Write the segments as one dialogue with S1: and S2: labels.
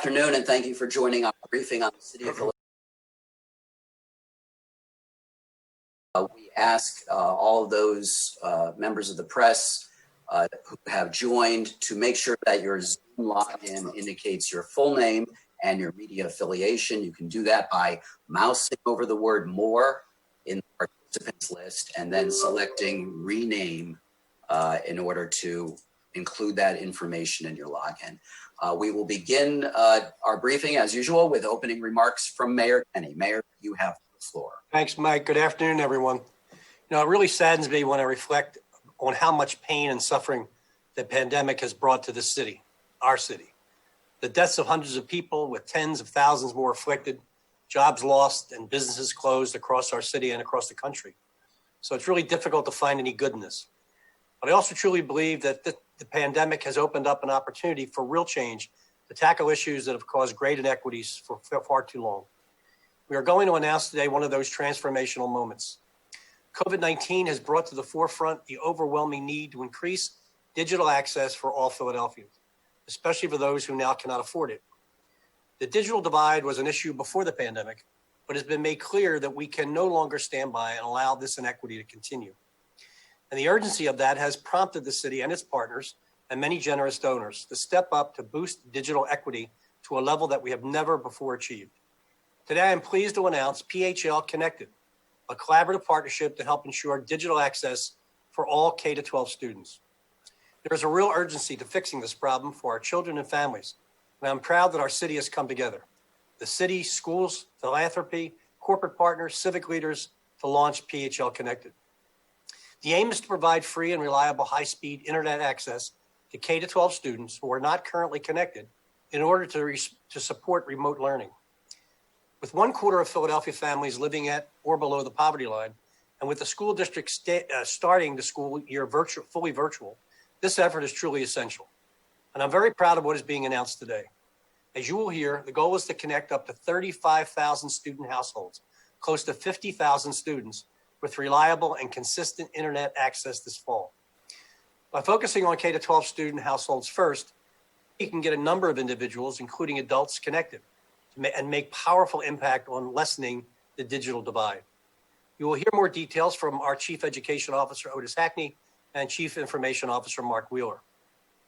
S1: afternoon, and thank you for joining our briefing on the City of Philadelphia. We ask all of those members of the press who have joined to make sure that your Zoom login indicates your full name and your media affiliation. You can do that by mousing over the word "more" in the participants list and then selecting rename in order to include that information in your login. We will begin our briefing as usual with opening remarks from Mayor Kenny. Mayor, you have the floor.
S2: Thanks, Mike. Good afternoon, everyone. You know, it really saddens me when I reflect on how much pain and suffering the pandemic has brought to this city, our city. The deaths of hundreds of people with tens of thousands more afflicted, jobs lost, and businesses closed across our city and across the country. So it's really difficult to find any good in this. But I also truly believe that the pandemic has opened up an opportunity for real change to tackle issues that have caused great inequities for far too long. We are going to announce today one of those transformational moments. COVID-19 has brought to the forefront the overwhelming need to increase digital access for all Philadelphians, especially for those who now cannot afford it. The digital divide was an issue before the pandemic, but has been made clear that we can no longer stand by and allow this inequity to continue. And the urgency of that has prompted the city and its partners and many generous donors to step up to boost digital equity to a level that we have never before achieved. Today, I am pleased to announce PHLConnectED, a collaborative partnership to help ensure digital access for all K-12 students. There is a real urgency to fixing this problem for our children and families, and I'm proud that our city has come together. The city, schools, philanthropy, corporate partners, civic leaders to launch PHLConnectED. The aim is to provide free and reliable high-speed internet access to K-12 students who are not currently connected in order to support remote learning. With 1/4 of Philadelphia families living at or below the poverty line, and with the school district starting the school year fully virtual, this effort is truly essential. And I'm very proud of what is being announced today. As you will hear, the goal is to connect up to 35,000 student households, close to 50,000 students, with reliable and consistent internet access this fall. By focusing on K-12 student households first, you can get a number of individuals, including adults, connected and make powerful impact on lessening the digital divide. You will hear more details from our Chief Education Officer, Otis Hackney, and Chief Information Officer, Mark Wheeler.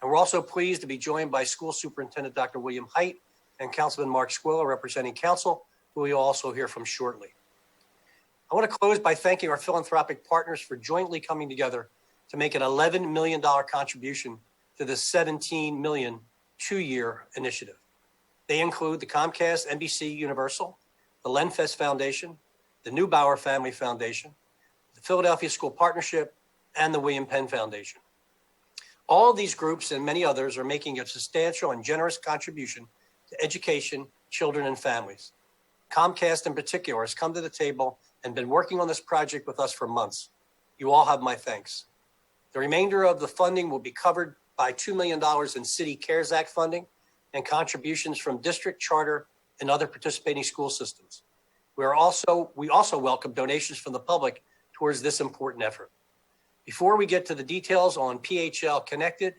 S2: And we're also pleased to be joined by School Superintendent Dr. William Height and Councilman Mark Squilla, representing Council, who we will also hear from shortly. I want to close by thanking our philanthropic partners for jointly coming together to make an $11 million contribution to the $17 million two-year initiative. They include the Comcast NBC Universal, the Lenfest Foundation, the Neubauer Family Foundation, the Philadelphia School Partnership, and the William Penn Foundation. All of these groups and many others are making a substantial and generous contribution to education, children, and families. Comcast in particular has come to the table and been working on this project with us for months. You all have my thanks. The remainder of the funding will be covered by $2 million in City CARES Act funding and contributions from district, charter, and other participating school systems. We also welcome donations from the public towards this important effort. Before we get to the details on PHLConnectED,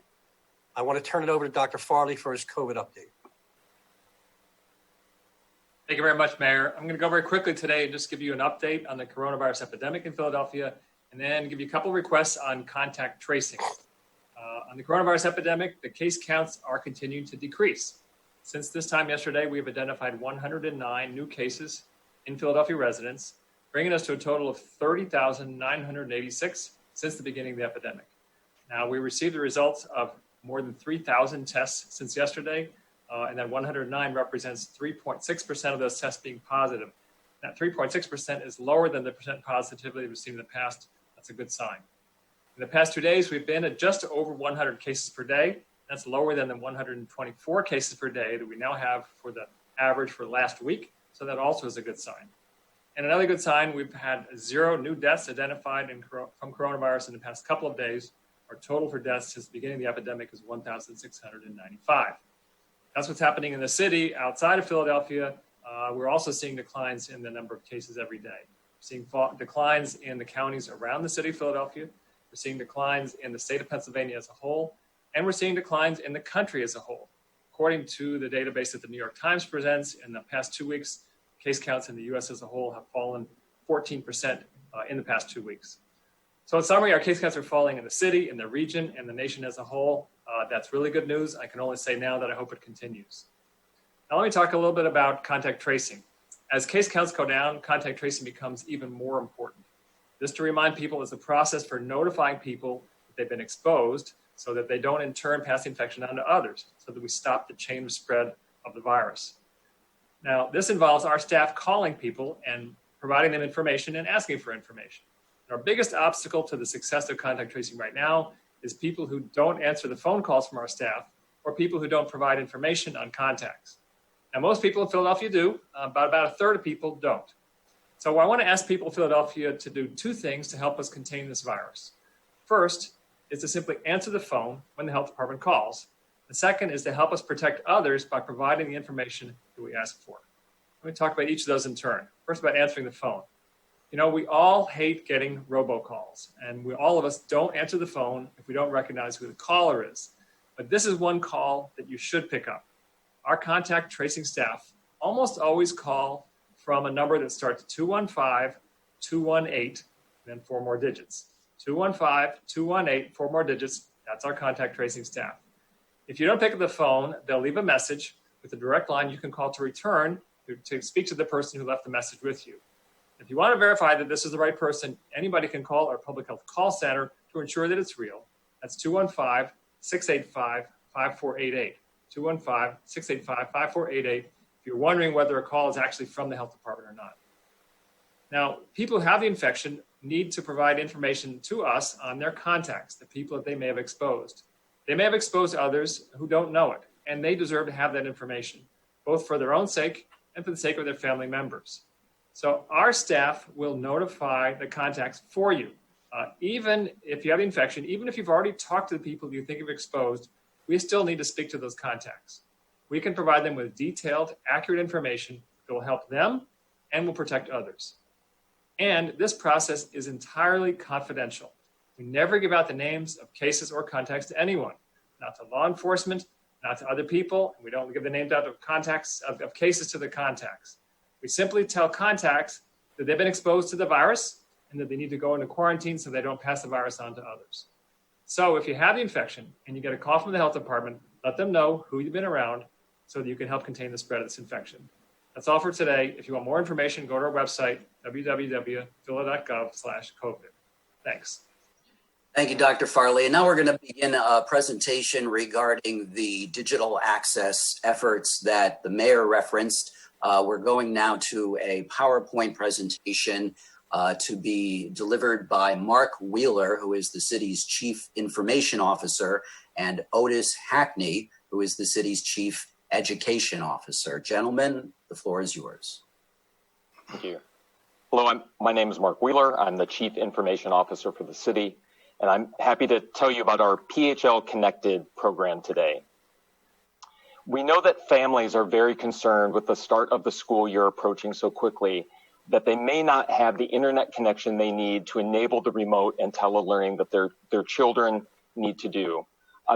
S2: I want to turn it over to Dr. Farley for his COVID update.
S3: Thank you very much, Mayor. I'm going to go very quickly today and just give you an update on the coronavirus epidemic in Philadelphia, and then give you a couple requests on contact tracing. On the coronavirus epidemic, the case counts are continuing to decrease. Since this time yesterday, we've identified 109 new cases in Philadelphia residents, bringing us to a total of 30,986 since the beginning of the epidemic. Now, we received the results of more than 3,000 tests since yesterday, and that 109 represents 3.6% of those tests being positive. That 3.6% is lower than the percent positivity we've seen in the past. That's a good sign. In the past 2 days, we've been at just over 100 cases per day. That's lower than the 124 cases per day that we now have for the average for last week. So that also is a good sign. And another good sign, we've had 0 new deaths identified from coronavirus in the past couple of days. Our total for deaths since the beginning of the epidemic is 1,695. That's what's happening in the city. Outside of Philadelphia, we're also seeing declines in the number of cases every day. We're seeing declines in the counties around the city of Philadelphia. We're seeing declines in the state of Pennsylvania as a whole, and we're seeing declines in the country as a whole. According to the database that the New York Times presents, in the past 2 weeks, case counts in the U.S. as a whole have fallen 14% in the past 2 weeks. So in summary, our case counts are falling in the city, in the region, and the nation as a whole. That's really good news. I can only say now that I hope it continues. Now let me talk a little bit about contact tracing. As case counts go down, contact tracing becomes even more important. Just to remind people, is the process for notifying people that they've been exposed so that they don't in turn pass the infection on to others, so that we stop the chain of spread of the virus. Now, this involves our staff calling people and providing them information and asking for information. Our biggest obstacle to the success of contact tracing right now is people who don't answer the phone calls from our staff or people who don't provide information on contacts. Now, most people in Philadelphia do, but about a third of people don't. So I want to ask people in Philadelphia to do two things to help us contain this virus. First is to simply answer the phone when the health department calls. The second is to help us protect others by providing the information that we ask for. Let me talk about each of those in turn. First, about answering the phone. You know, we all hate getting robocalls, and all of us don't answer the phone if we don't recognize who the caller is. But this is one call that you should pick up. Our contact tracing staff almost always call from a number that starts 215-218, and then 4 more digits. 215-218, 4 more digits. That's our contact tracing staff. If you don't pick up the phone, they'll leave a message with a direct line you can call to return to speak to the person who left the message with you. If you want to verify that this is the right person, anybody can call our public health call center to ensure that it's real. That's 215-685-5488. 215-685-5488 if you're wondering whether a call is actually from the health department or not. Now, people who have the infection need to provide information to us on their contacts, the people that they may have exposed. They may have exposed others who don't know it, and they deserve to have that information, both for their own sake and for the sake of their family members. So our staff will notify the contacts for you. Even if you have the infection, even if you've already talked to the people you think you've exposed, we still need to speak to those contacts. We can provide them with detailed, accurate information that will help them and will protect others. And this process is entirely confidential. We never give out the names of cases or contacts to anyone, not to law enforcement, not to other people, and we don't give the names out of contacts of cases to the contacts. We simply tell contacts that they've been exposed to the virus and that they need to go into quarantine so they don't pass the virus on to others. So if you have the infection and you get a call from the health department, let them know who you've been around so that you can help contain the spread of this infection. That's all for today. If you want more information, go to our website, www.phila.gov/COVID. Thanks.
S1: Thank you, Dr. Farley. And now we're going to begin a presentation regarding the digital access efforts that the mayor referenced. We're going now to a PowerPoint presentation to be delivered by Mark Wheeler, who is the city's Chief Information Officer, and Otis Hackney, who is the city's Chief Education Officer. Gentlemen, the floor is yours.
S4: Thank you. Hello, my name is Mark Wheeler. I'm the Chief Information Officer for the city, and I'm happy to tell you about our PHLConnectED program today. We know that families are very concerned with the start of the school year approaching so quickly that they may not have the internet connection they need to enable the remote and telelearning that their children need to do.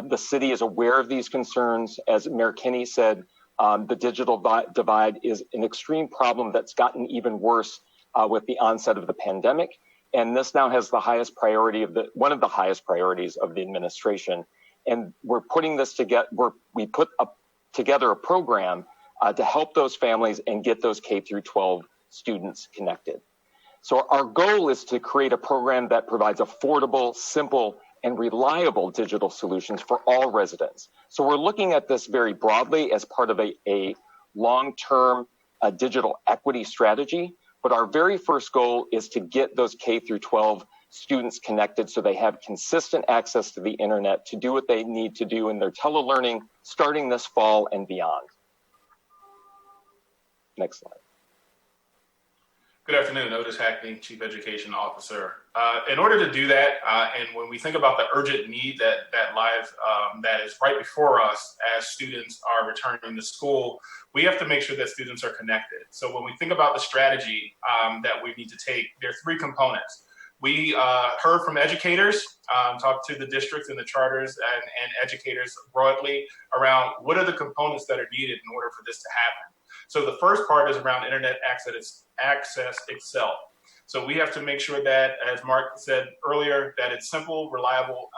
S4: The city is aware of these concerns. As Mayor Kinney said, the digital divide is an extreme problem that's gotten even worse with the onset of the pandemic. And this now has the highest priority one of the highest priorities of the administration. And we're putting this together, we put together a program to help those families and get those K through 12 students connected. So our goal is to create a program that provides affordable, simple, and reliable digital solutions for all residents. So we're looking at this very broadly as part of a long-term digital equity strategy. But our very first goal is to get those K through 12 students connected so they have consistent access to the internet to do what they need to do in their telelearning starting this fall and beyond. Next slide.
S5: Good afternoon, Otis Hackney, Chief Education Officer. In order to do that, and when we think about the urgent need that is right before us as students are returning to school, we have to make sure that students are connected. So when we think about the strategy that we need to take, there are three components. We heard from educators, talked to the districts and the charters and educators broadly around what are the components that are needed in order for this to happen. So the first part is around internet access itself. So we have to make sure that, as Mark said earlier, that it's simple, reliable,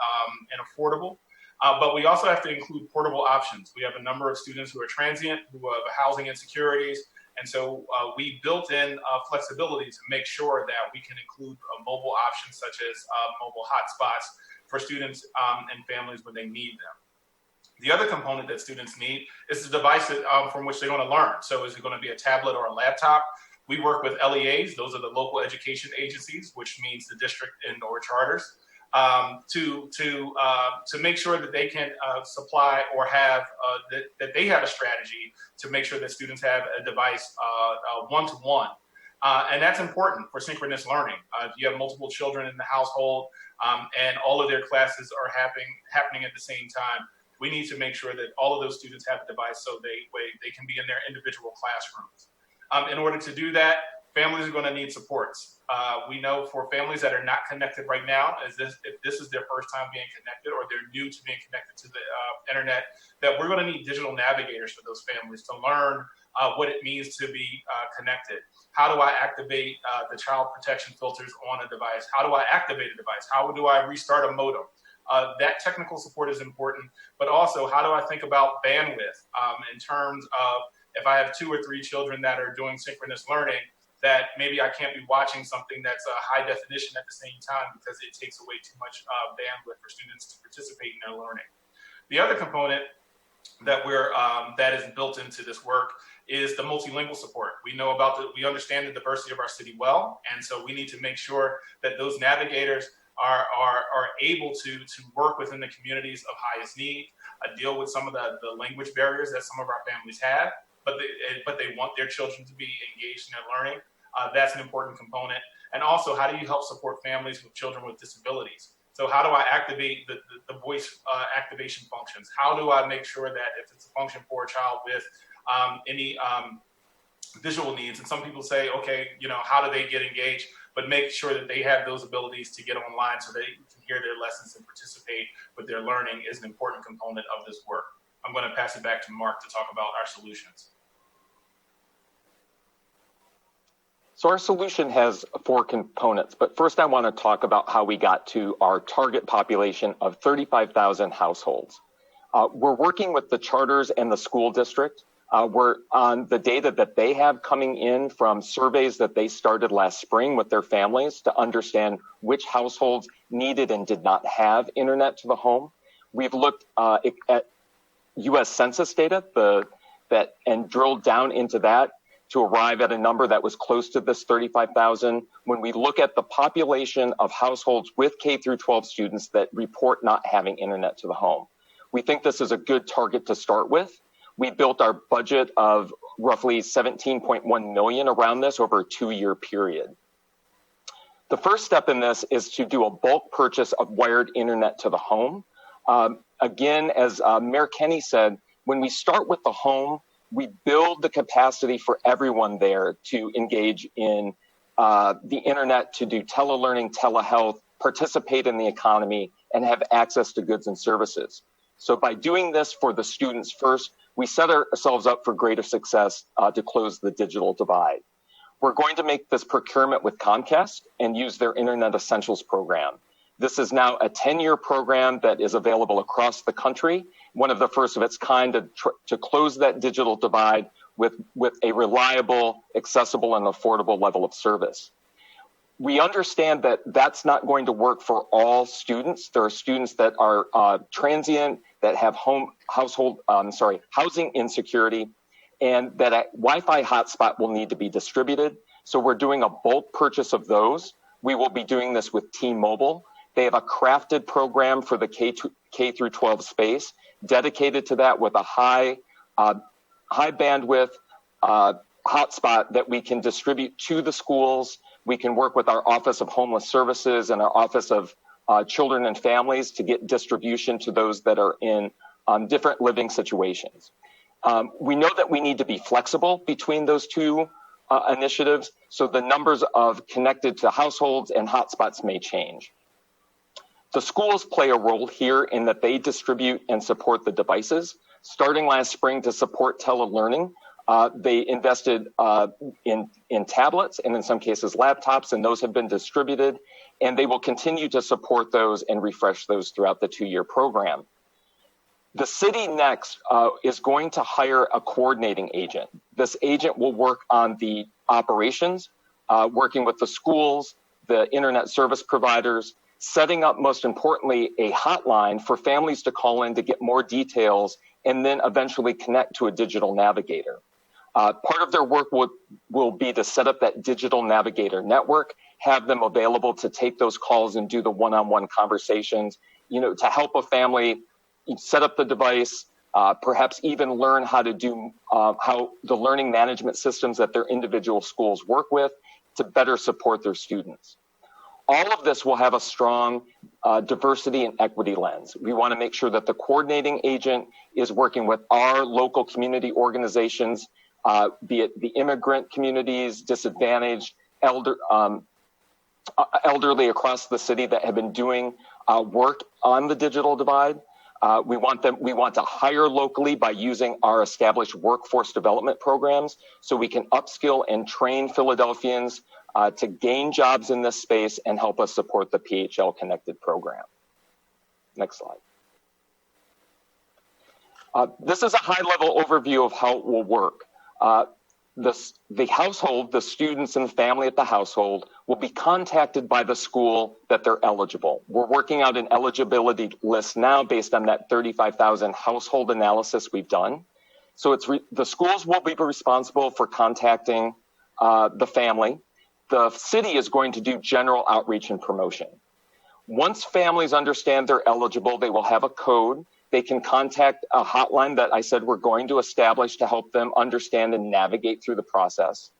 S5: and affordable. But we also have to include portable options. We have a number of students who are transient, who have housing insecurities. And so we built in flexibility to make sure that we can include mobile options such as mobile hotspots for students and families when they need them. The other component that students need is the device from which they're going to learn. So is it going to be a tablet or a laptop? We work with LEAs, those are the local education agencies, which means the district and or charters, to make sure that they can supply or have that they have a strategy to make sure that students have a device one-to-one. And that's important for synchronous learning. If you have multiple children in the household and all of their classes are happening at the same time, we need to make sure that all of those students have a device so they can be in their individual classrooms. In order to do that, families are going to need supports. We know for families that are not connected right now, if this is their first time being connected or they're new to being connected to the internet, that we're going to need digital navigators for those families to learn what it means to be connected. How do I activate the child protection filters on a device? How do I activate a device? How do I restart a modem? That technical support is important, but also how do I think about bandwidth in terms of if I have 2 or 3 children that are doing synchronous learning, that maybe I can't be watching something that's high definition at the same time because it takes away too much bandwidth for students to participate in their learning. The other component that that is built into this work is the multilingual support. We understand the diversity of our city well, and so we need to make sure that those navigators are able to work within the communities of highest need, deal with some of the language barriers that some of our families have, but they want their children to be engaged in their learning. That's an important component. And also, how do you help support families with children with disabilities? So how do I activate the voice activation functions? How do I make sure that if it's a function for a child with any visual needs, and some people say, okay, how do they get engaged? But make sure that they have those abilities to get online so they can hear their lessons and participate with their learning is an important component of this work. I'm going to pass it back to Mark to talk about our solutions.
S4: So our solution has 4 components, but first I want to talk about how we got to our target population of 35,000 households. We're working with the charters and the school district. We're on the data that they have coming in from surveys that they started last spring with their families to understand which households needed and did not have internet to the home. We've looked at U.S. Census data and drilled down into that to arrive at a number that was close to this 35,000. When we look at the population of households with K through 12 students that report not having internet to the home, we think this is a good target to start with. We built our budget of roughly $17.1 million around this over a 2-year period. The first step in this is to do a bulk purchase of wired internet to the home. Again, as Mayor Kenny said, when we start with the home, we build the capacity for everyone there to engage in the internet, to do telelearning, telehealth, participate in the economy, and have access to goods and services. So by doing this for the students first, we set ourselves up for greater success to close the digital divide. We're going to make this procurement with Comcast and use their Internet Essentials program. This is now a 10-year program that is available across the country, one of the first of its kind to close that digital divide with a reliable, accessible, and affordable level of service. We understand that that's not going to work for all students. There are students that are transient, that have housing insecurity, and that a Wi-Fi hotspot will need to be distributed. So we're doing a bulk purchase of those. We will be doing this with T-Mobile. They have a crafted program for the K through 12 space dedicated to that with a high bandwidth hotspot that we can distribute to the schools. We can work with our Office of Homeless Services and our Office of Children and Families to get distribution to those that are in different living situations. We know that we need to be flexible between those two initiatives, so the numbers of connected to households and hotspots may change. The schools play a role here in that they distribute and support the devices. Starting last spring to support telelearning, they invested in tablets and in some cases laptops, and those have been distributed, and they will continue to support those and refresh those throughout the 2-year program. The city next is going to hire a coordinating agent. This agent will work on the operations, working with the schools, the internet service providers, setting up, most importantly, a hotline for families to call in to get more details and then eventually connect to a digital navigator. Part of their work will be to set up that digital navigator network, have them available to take those calls and do the one-on-one conversations, to help a family set up the device, perhaps even learn how to do how the learning management systems that their individual schools work with to better support their students. All of this will have a strong diversity and equity lens. We want to make sure that the coordinating agent is working with our local community organizations, be it the immigrant communities, disadvantaged, elderly across the city that have been doing work on the digital divide. We want to hire locally by using our established workforce development programs so we can upskill and train Philadelphians to gain jobs in this space and help us support the PHL Connected program. Next slide. This is a high-level overview of how it will work. The household, the students and the family at the household will be contacted by the school that they're eligible. We're working out an eligibility list now based on that 35,000 household analysis we've done. So the schools will be responsible for contacting the family. The city is going to do general outreach and promotion. Once families understand they're eligible, they will have a code. They can contact a hotline that I said we're going to establish to help them understand and navigate through the process.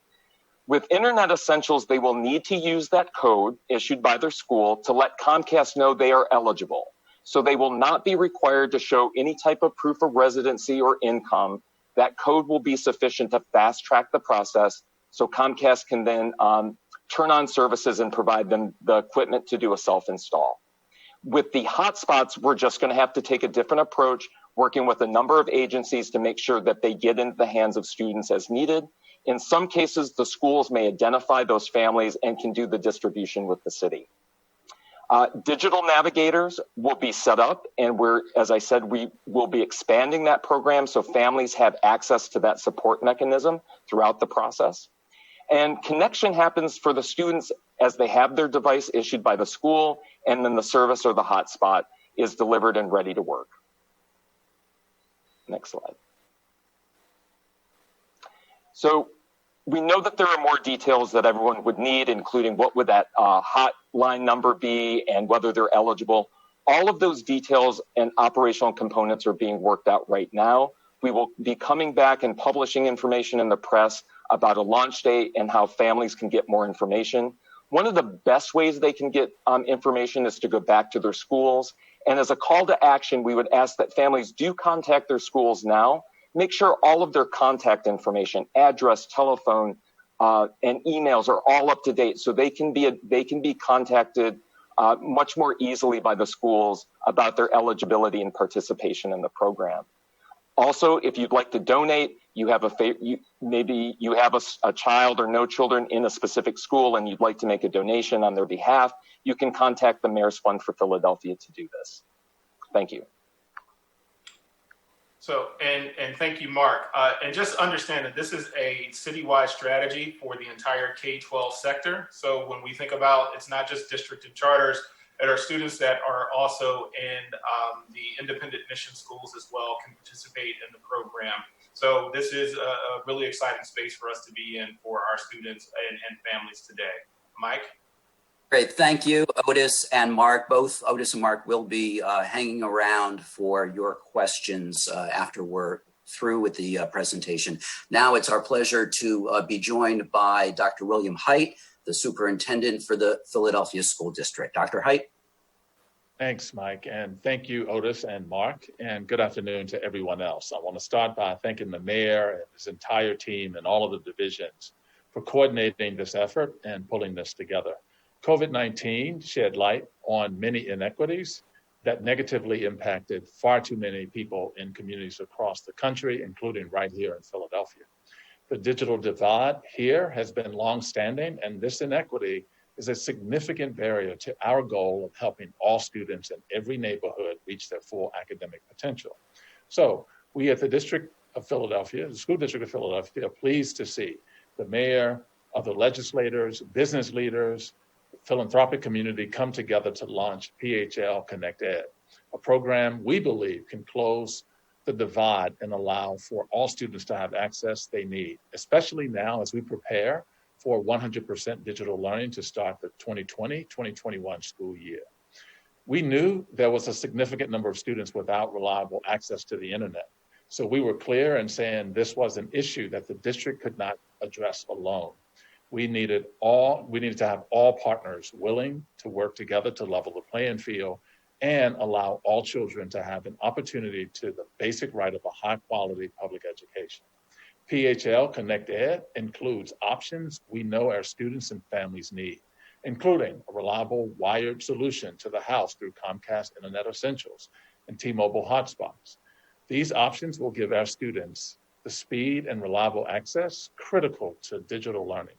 S4: With Internet Essentials, they will need to use that code issued by their school to let Comcast know they are eligible. So they will not be required to show any type of proof of residency or income. That code will be sufficient to fast track the process so Comcast can then turn on services and provide them the equipment to do a self-install. With the hotspots, we're just going to have to take a different approach, working with a number of agencies to make sure that they get into the hands of students as needed. In some cases, the schools may identify those families and can do the distribution with the city. Digital navigators will be set up, and as I said, we will be expanding that program so families have access to that support mechanism throughout the process. And connection happens for the students as they have their device issued by the school, and then the service or the hotspot is delivered and ready to work. Next slide. So we know that there are more details that everyone would need, including what would that hotline number be and whether they're eligible. All of those details and operational components are being worked out right now. We will be coming back and publishing information in the press about a launch date and how families can get more information. One of the best ways they can get information is to go back to their schools. And as a call to action, we would ask that families do contact their schools now. Make sure all of their contact information, address, telephone, and emails are all up to date so they can be contacted much more easily by the schools about their eligibility and participation in the program. Also, if you'd like to donate, maybe you have a child or no children in a specific school and you'd like to make a donation on their behalf, you can contact the Mayor's Fund for Philadelphia to do this. Thank you.
S5: So, and thank you, Mark. And just understand that this is a citywide strategy for the entire K-12 sector. So when we think about, it's not just district and charters, there are students that are also in the independent mission schools as well can participate in the program. So this is a really exciting space for us to be in for our students and families today. Mike?
S1: Great, thank you, Otis and Mark. Both Otis and Mark will be hanging around for your questions after we're through with the presentation. Now it's our pleasure to be joined by Dr. William Height, the Superintendent for the Philadelphia School District. Dr. Height.
S6: Thanks, Mike, and thank you, Otis and Mark, and good afternoon to everyone else. I want to start by thanking the mayor and his entire team and all of the divisions for coordinating this effort and pulling this together. COVID-19 shed light on many inequities that negatively impacted far too many people in communities across the country, including right here in Philadelphia. The digital divide here has been longstanding, and this inequity is a significant barrier to our goal of helping all students in every neighborhood reach their full academic potential. So we at the District of Philadelphia, the School District of Philadelphia, are pleased to see the mayor, other legislators, business leaders, philanthropic community come together to launch PHLConnectED, a program we believe can close the divide and allow for all students to have access they need, especially now as we prepare for 100% digital learning to start the 2020-2021 school year. We knew there was a significant number of students without reliable access to the internet. So we were clear in saying this was an issue that the district could not address alone. We needed to have all partners willing to work together to level the playing field and allow all children to have an opportunity to the basic right of a high quality public education. PHLConnectED includes options we know our students and families need, including a reliable wired solution to the house through Comcast Internet Essentials and T-Mobile hotspots. These options will give our students the speed and reliable access critical to digital learning.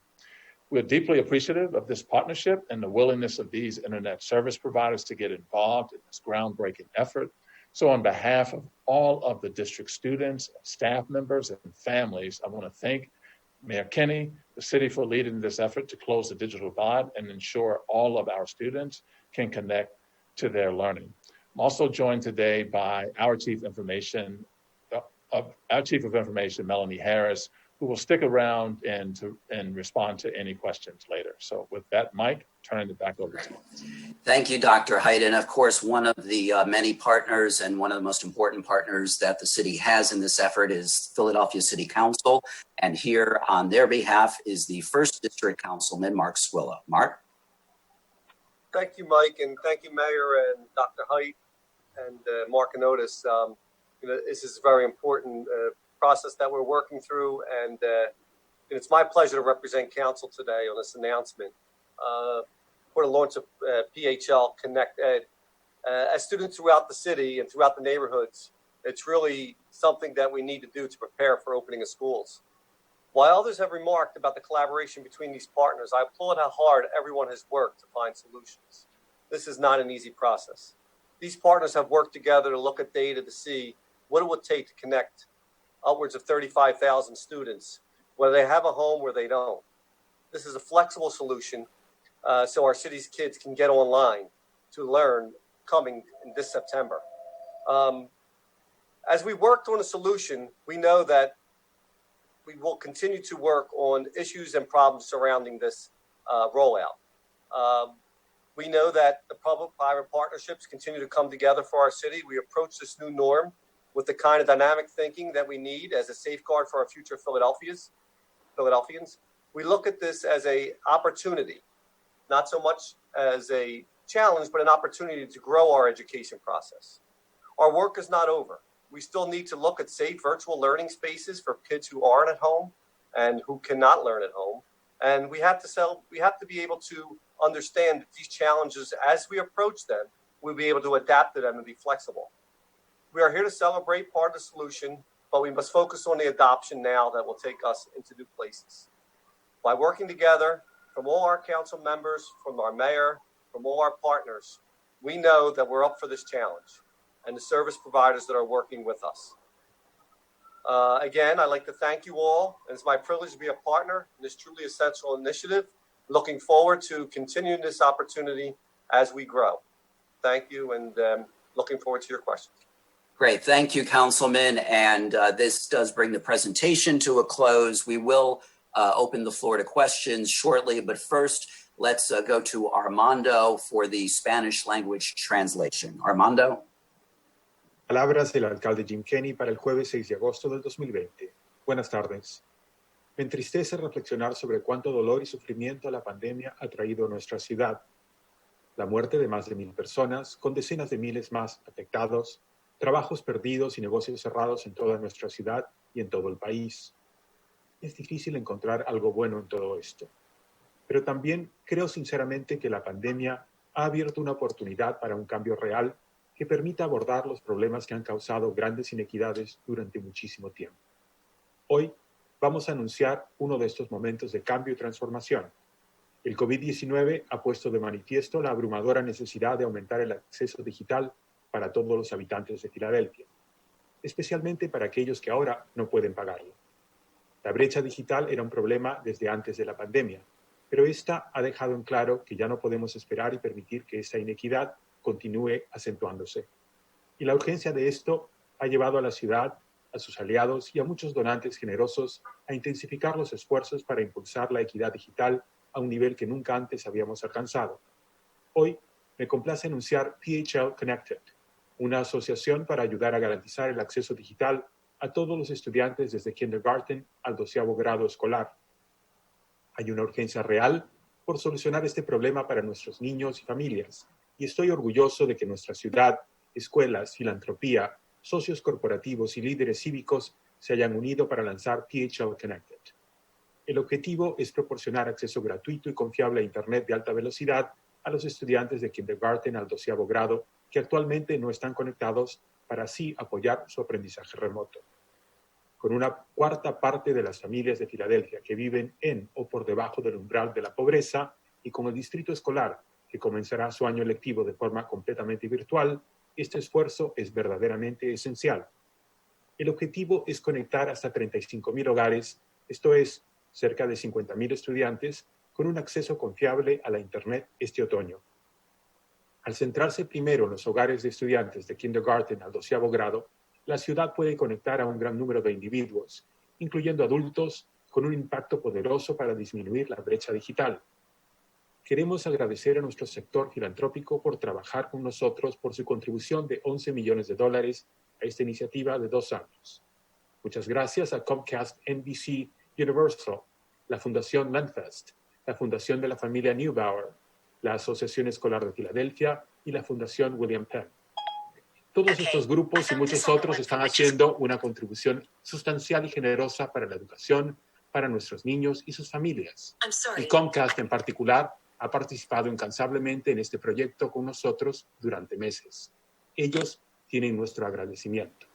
S6: We're deeply appreciative of this partnership and the willingness of these internet service providers to get involved in this groundbreaking effort. So on behalf of all of the district students, staff members, and families, I want to thank Mayor Kinney, the city, for leading this effort to close the digital divide and ensure all of our students can connect to their learning. I'm also joined today by our Chief of Information, Melanie Harris, who will stick around and respond to any questions later. So with that, Mike, turning it back over to you.
S1: Thank you, Dr. Hayden. Of course, one of the many partners and one of the most important partners that the city has in this effort is Philadelphia City Council. And here on their behalf is the First District Councilman, Mark Swillow. Mark?
S7: Thank you, Mike, and thank you, Mayor and Dr. Height and Mark and Otis. This is a very important process that we're working through, and it's my pleasure to represent Council today on this announcement for the launch of PHLConnectED. As students throughout the city and throughout the neighborhoods, it's really something that we need to do to prepare for opening of schools. While others have remarked about the collaboration between these partners, I applaud how hard everyone has worked to find solutions. This is not an easy process. These partners have worked together to look at data to see what it would take to connect upwards of 35,000 students, whether they have a home or they don't. This is a flexible solution so our city's kids can get online to learn coming in this September. As we worked on a solution, we know that we will continue to work on issues and problems surrounding this rollout. We know that the public-private partnerships continue to come together for our city. We approach this new norm with the kind of dynamic thinking that we need as a safeguard for our future Philadelphians. We look at this as an opportunity, not so much as a challenge, but an opportunity to grow our education process. Our work is not over. We still need to look at safe virtual learning spaces for kids who aren't at home and who cannot learn at home. And we have to be able to understand that these challenges, as we approach them, we'll be able to adapt to them and be flexible. We are here to celebrate part of the solution, but we must focus on the adoption now that will take us into new places. By working together from all our council members, from our mayor, from all our partners, we know that we're up for this challenge and the service providers that are working with us. Again, I'd like to thank you all. It's my privilege to be a partner in this truly essential initiative. Looking forward to continuing this opportunity as we grow. Thank you, and looking forward to your questions.
S1: Great. Thank you, Councilman. And this does bring the presentation to a close. We will open the floor to questions shortly, but first, let's go to Armando for the Spanish language translation. Armando.
S8: Palabras del alcalde Jim Kenney para el jueves 6 de agosto del 2020. Buenas tardes. Me entristece reflexionar sobre cuánto dolor y sufrimiento la pandemia ha traído a nuestra ciudad. La muerte de más de 1,000 personas, con decenas de miles más afectados, trabajos perdidos y negocios cerrados en toda nuestra ciudad y en todo el país. es difícil encontrar algo bueno en todo esto. Pero también creo sinceramente que la pandemia ha abierto una oportunidad para un cambio real que permita abordar los problemas que han causado grandes inequidades durante muchísimo tiempo. Hoy vamos a anunciar uno de estos momentos de cambio y transformación. El COVID-19 ha puesto de manifiesto la abrumadora necesidad de aumentar el acceso digital para todos los habitantes de Filadelfia, especialmente para aquellos que ahora no pueden pagarlo. La brecha digital era un problema desde antes de la pandemia, pero esta ha dejado en claro que ya no podemos esperar y permitir que esa inequidad continúe acentuándose. Y la urgencia de esto ha llevado a la ciudad, a sus aliados y a muchos donantes generosos a intensificar los esfuerzos para impulsar la equidad digital a un nivel que nunca antes habíamos alcanzado. Hoy me complace anunciar PHLConnectED, una asociación para ayudar a garantizar el acceso digital a todos los estudiantes desde kindergarten al 12º grado escolar. Hay una urgencia real por solucionar este problema para nuestros niños y familias, y estoy orgulloso de que nuestra ciudad, escuelas, filantropía, socios corporativos y líderes cívicos se hayan unido para lanzar PHLConnectED. El objetivo es proporcionar acceso gratuito y confiable a Internet de alta velocidad a los estudiantes de kindergarten al 12º grado que actualmente no están conectados para así apoyar su aprendizaje remoto. Con una cuarta parte de las familias de Filadelfia que viven en o por debajo del umbral de la pobreza y con el distrito escolar que comenzará su año lectivo de forma completamente virtual, este esfuerzo es verdaderamente esencial. El objetivo es conectar hasta 35,000 hogares, esto es, cerca de 50,000 estudiantes, con un acceso confiable a la Internet este otoño. Al centrarse primero en los hogares de estudiantes de kindergarten al 12º grado, la ciudad puede conectar a un gran número de individuos, incluyendo adultos, con un impacto poderoso para disminuir la brecha digital. Queremos agradecer a nuestro sector filantrópico por trabajar con nosotros por su contribución de $11 millones a esta iniciativa de 2 años. Muchas gracias a Comcast NBC Universal, la Fundación Landfest, la Fundación de la Familia Neubauer, la Asociación Escolar de Filadelfia y la Fundación William Penn. Todos estos grupos y muchos otros están haciendo una contribución sustancial y generosa para la educación, para nuestros niños y sus familias. Y Comcast en particular ha participado incansablemente en este proyecto con nosotros durante meses. Ellos tienen nuestro agradecimiento.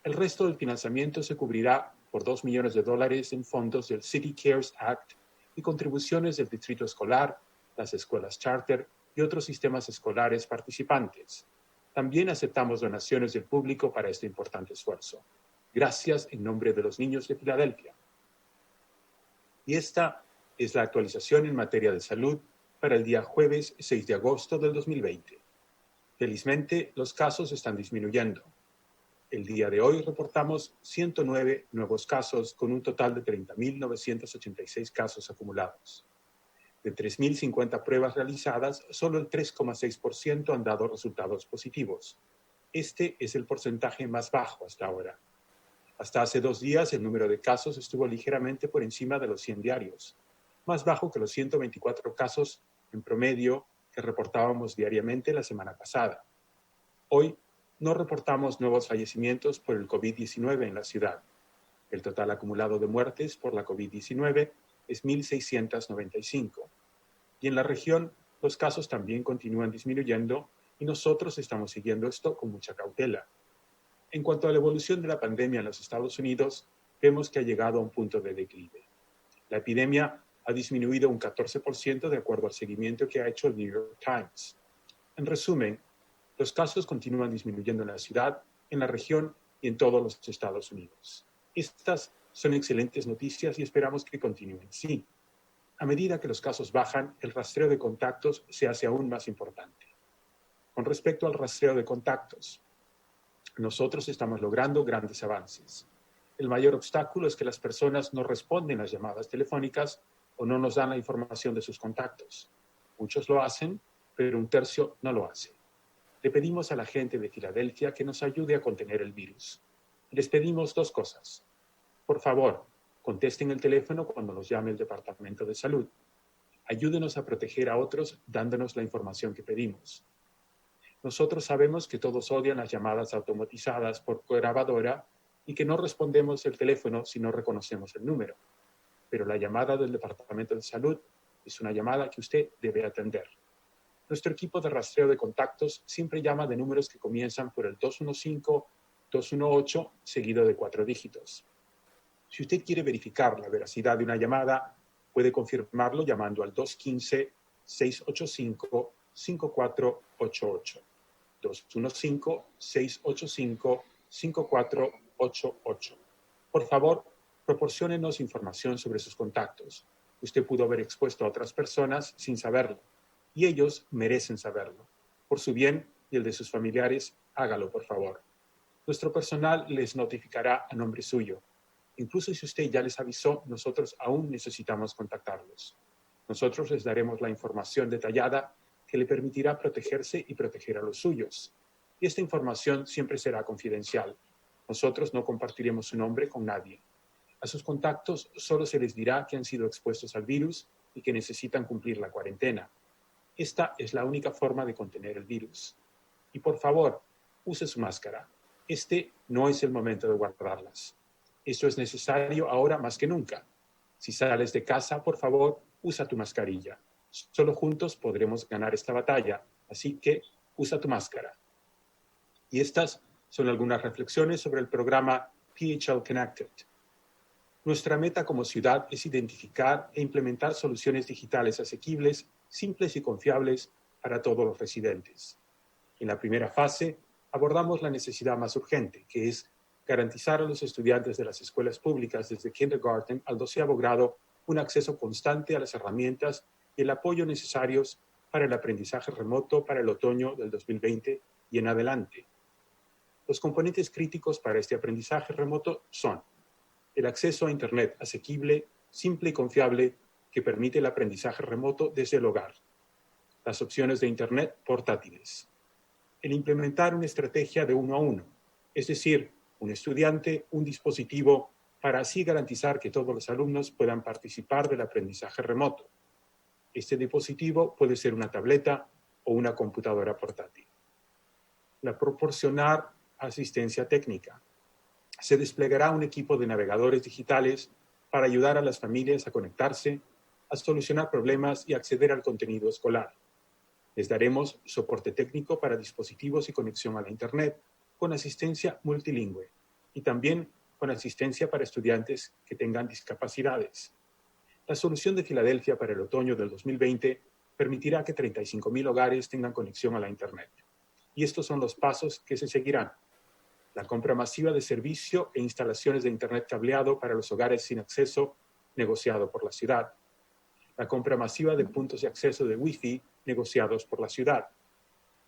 S8: El resto del financiamiento se cubrirá por $2 millones en fondos del City Cares Act y contribuciones del distrito escolar, las escuelas charter y otros sistemas escolares participantes. También aceptamos donaciones del público para este importante esfuerzo. Gracias en nombre de los niños de Filadelfia. Y esta es la actualización en materia de salud para el día jueves 6 de agosto del 2020. Felizmente, los casos están disminuyendo. El día de hoy reportamos 109 nuevos casos con un total de 30,986 casos acumulados. De 3,050 pruebas realizadas, solo el 3,6% han dado resultados positivos. Este es el porcentaje más bajo hasta ahora. Hasta hace 2 días, el número de casos estuvo ligeramente por encima de los 100 diarios, más bajo que los 124 casos en promedio que reportábamos diariamente la semana pasada. Hoy no reportamos nuevos fallecimientos por el COVID-19 en la ciudad. El total acumulado de muertes por la COVID-19 es 1,695. Y en la región, los casos también continúan disminuyendo y nosotros estamos siguiendo esto con mucha cautela. En cuanto a la evolución de la pandemia en los Estados Unidos, vemos que ha llegado a un punto de declive. La epidemia ha disminuido un 14% de acuerdo al seguimiento que ha hecho el New York Times. En resumen, los casos continúan disminuyendo en la ciudad, en la región y en todos los Estados Unidos. Estas son excelentes noticias y esperamos que continúen así. A medida que los casos bajan, el rastreo de contactos se hace aún más importante. Con respecto al rastreo de contactos, nosotros estamos logrando grandes avances. El mayor obstáculo es que las personas no responden las llamadas telefónicas o no nos dan la información de sus contactos. Muchos lo hacen, pero un tercio no lo hace. Le pedimos a la gente de Filadelfia que nos ayude a contener el virus. Les pedimos 2 cosas. Por favor, contesten el teléfono cuando nos llame el Departamento de Salud. Ayúdenos a proteger a otros dándonos la información que pedimos. Nosotros sabemos que todos odian las llamadas automatizadas por grabadora y que no respondemos el teléfono si no reconocemos el número. pero la llamada del Departamento de Salud es una llamada que usted debe atender. Nuestro equipo de rastreo de contactos siempre llama de números que comienzan por el 215-218 seguido de 4 dígitos. Si usted quiere verificar la veracidad de una llamada, puede confirmarlo llamando al 215-685-5488. 215-685-5488. Por favor, proporciónenos información sobre sus contactos. Usted pudo haber expuesto a otras personas sin saberlo, y ellos merecen saberlo. Por su bien y el de sus familiares, hágalo, por favor. Nuestro personal les notificará a nombre suyo. Incluso si usted ya les avisó, nosotros aún necesitamos contactarlos. Nosotros les daremos la información detallada que le permitirá protegerse y proteger a los suyos. Y esta información siempre será confidencial. Nosotros no compartiremos su nombre con nadie. A sus contactos solo se les dirá que han sido expuestos al virus y que necesitan cumplir la cuarentena. Esta es la única forma de contener el virus. Y por favor, use su máscara. Este no es el momento de guardarlas. Esto es necesario ahora más que nunca. Si sales de casa, por favor, usa tu mascarilla. Solo juntos podremos ganar esta batalla, así que usa tu máscara. Y estas son algunas reflexiones sobre el programa PHLConnectED. Nuestra meta como ciudad es identificar e implementar soluciones digitales asequibles, simples y confiables para todos los residentes. En la primera fase, abordamos la necesidad más urgente, que es garantizar a los estudiantes de las escuelas públicas desde kindergarten al 12º grado un acceso constante a las herramientas y el apoyo necesarios para el aprendizaje remoto para el otoño del 2020 y en adelante. Los componentes críticos para este aprendizaje remoto son el acceso a Internet asequible, simple y confiable que permite el aprendizaje remoto desde el hogar, las opciones de Internet portátiles, el implementar una estrategia de 1 a 1, es decir, un estudiante, un dispositivo, para así garantizar que todos los alumnos puedan participar del aprendizaje remoto. Este dispositivo puede ser una tableta o una computadora portátil. La proporcionar asistencia técnica. Se desplegará un equipo de navegadores digitales para ayudar a las familias a conectarse, a solucionar problemas y acceder al contenido escolar. Les daremos soporte técnico para dispositivos y conexión a la Internet, con asistencia multilingüe y también con asistencia para estudiantes que tengan discapacidades. La solución de Filadelfia para el otoño del 2020 permitirá que 35,000 hogares tengan conexión a la Internet. Y estos son los pasos que se seguirán. La compra masiva de servicio e instalaciones de Internet cableado para los hogares sin acceso, negociado por la ciudad. La compra masiva de puntos de acceso de Wi-Fi, negociados por la ciudad.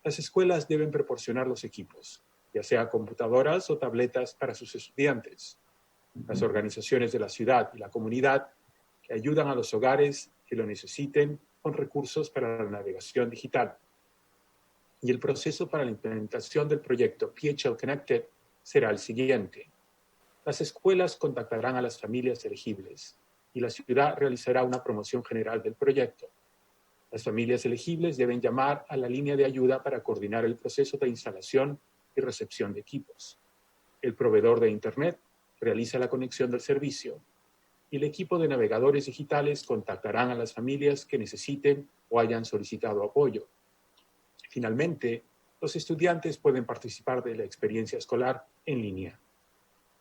S8: Las escuelas deben proporcionar los equipos, ya sea computadoras o tabletas para sus estudiantes. Las organizaciones de la ciudad y la comunidad que ayudan a los hogares que lo necesiten con recursos para la navegación digital. Y el proceso para la implementación del proyecto PHLConnectED será el siguiente. Las escuelas contactarán a las familias elegibles y la ciudad realizará una promoción general del proyecto. Las familias elegibles deben llamar a la línea de ayuda para coordinar el proceso de instalación y recepción de equipos. El proveedor de Internet realiza la conexión del servicio y el equipo de navegadores digitales contactarán a las familias que necesiten o hayan solicitado apoyo. Finalmente, los estudiantes pueden participar de la experiencia escolar en línea.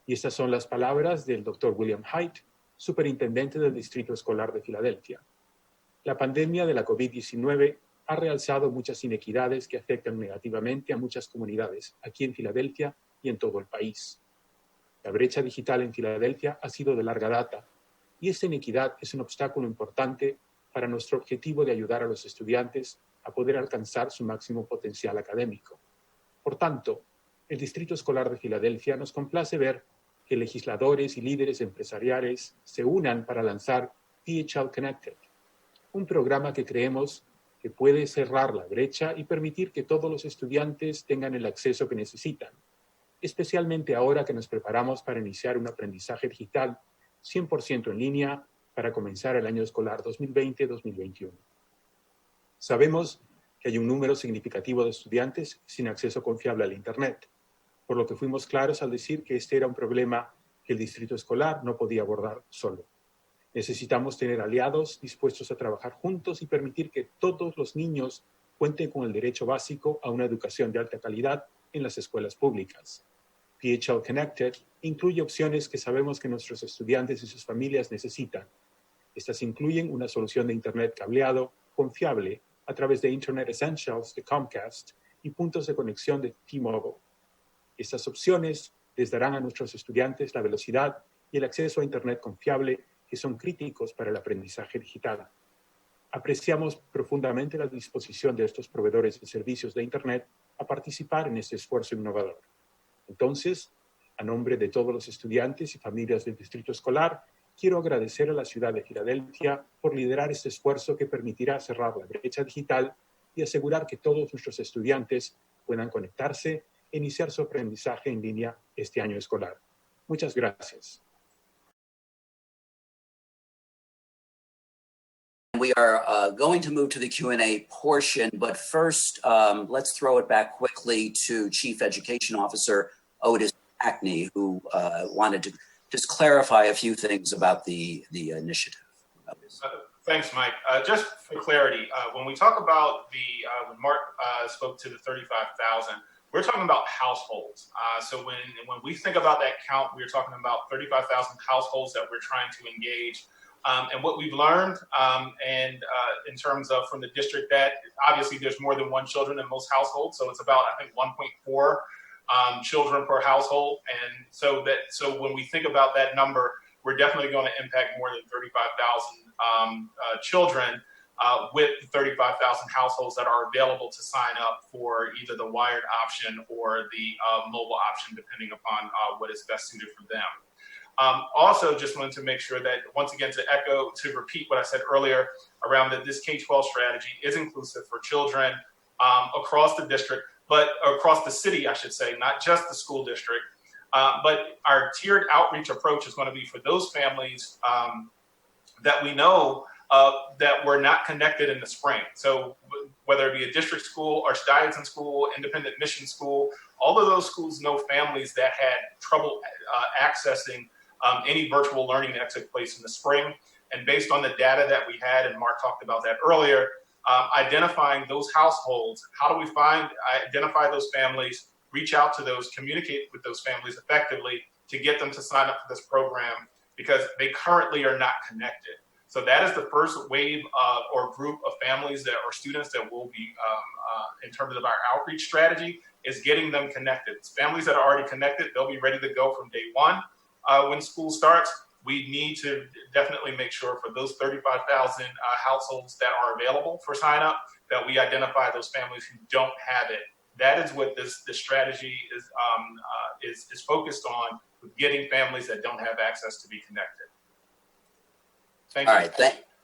S8: Y estas son las palabras del Dr. William Haidt, superintendente del Distrito Escolar de Filadelfia. La pandemia de la COVID-19 ha realzado muchas inequidades que afectan negativamente a muchas comunidades aquí en Filadelfia y en todo el país. La brecha digital en Filadelfia ha sido de larga data y esta inequidad es un obstáculo importante para nuestro objetivo de ayudar a los estudiantes a poder alcanzar su máximo potencial académico. Por tanto, el Distrito Escolar de Filadelfia nos complace ver que legisladores y líderes empresariales se unan para lanzar PHLConnectED, un programa que creemos que puede cerrar la brecha y permitir que todos los estudiantes tengan el acceso que necesitan, especialmente ahora que nos preparamos para iniciar un aprendizaje digital 100% en línea para comenzar el año escolar 2020-2021. Sabemos que hay un número significativo de estudiantes sin acceso confiable al Internet, por lo que fuimos claros al decir que este era un problema que el distrito escolar no podía abordar solo. Necesitamos tener aliados dispuestos a trabajar juntos y permitir que todos los niños cuenten con el derecho básico a una educación de alta calidad en las escuelas públicas. PHLConnectED incluye opciones que sabemos que nuestros estudiantes y sus familias necesitan. Estas incluyen una solución de Internet cableado confiable a través de Internet Essentials de Comcast y puntos de conexión de T-Mobile. Estas opciones les darán a nuestros estudiantes la velocidad y el acceso a Internet confiable que son críticos para el aprendizaje digital. Apreciamos profundamente la disposición de estos proveedores de servicios de Internet a participar en este esfuerzo innovador. Entonces, a nombre de todos los estudiantes y familias del Distrito Escolar, quiero agradecer a la ciudad de Filadelfia por liderar este esfuerzo que permitirá cerrar la brecha digital y asegurar que todos nuestros estudiantes puedan conectarse e iniciar su aprendizaje en línea este año escolar. Muchas gracias.
S1: We are going to move to the Q&A portion, but first, let's throw it back quickly to Chief Education Officer Otis Hackney, who wanted to just clarify a few things about the initiative.
S5: Thanks, Mike. Just for clarity, when we talk about when Mark spoke to the 35,000, we're talking about households. So when we think about that count, we're talking about 35,000 households that we're trying to engage. And what we've learned, in terms of from the district, that obviously there's more than one children in most households. So it's about, I think, 1.4 children per household. And so when we think about that number, we're definitely going to impact more than 35,000 children with 35,000 households that are available to sign up for either the wired option or the mobile option, depending upon what is best suited for them. Also, just wanted to make sure that, once again, to repeat what I said earlier around that this K-12 strategy is inclusive for children across the district, but across the city, I should say, not just the school district. But our tiered outreach approach is going to be for those families that we know that were not connected in the spring. So whether it be a district school, Archdiocese school, independent mission school, all of those schools know families that had trouble accessing any virtual learning that took place in the spring. And based on the data that we had, and Mark talked about that earlier, identifying those households, how do we identify those families, reach out to those, communicate with those families effectively to get them to sign up for this program, because they currently are not connected. So that is the first wave or group of families or students that will be, in terms of our outreach strategy, is getting them connected. It's families that are already connected, they'll be ready to go from day one. When school starts, we need to definitely make sure for those 35,000 households that are available for sign up, that we identify those families who don't have it. That is what this strategy is focused on, with getting families that don't have access to be connected. Thank you.
S1: All right,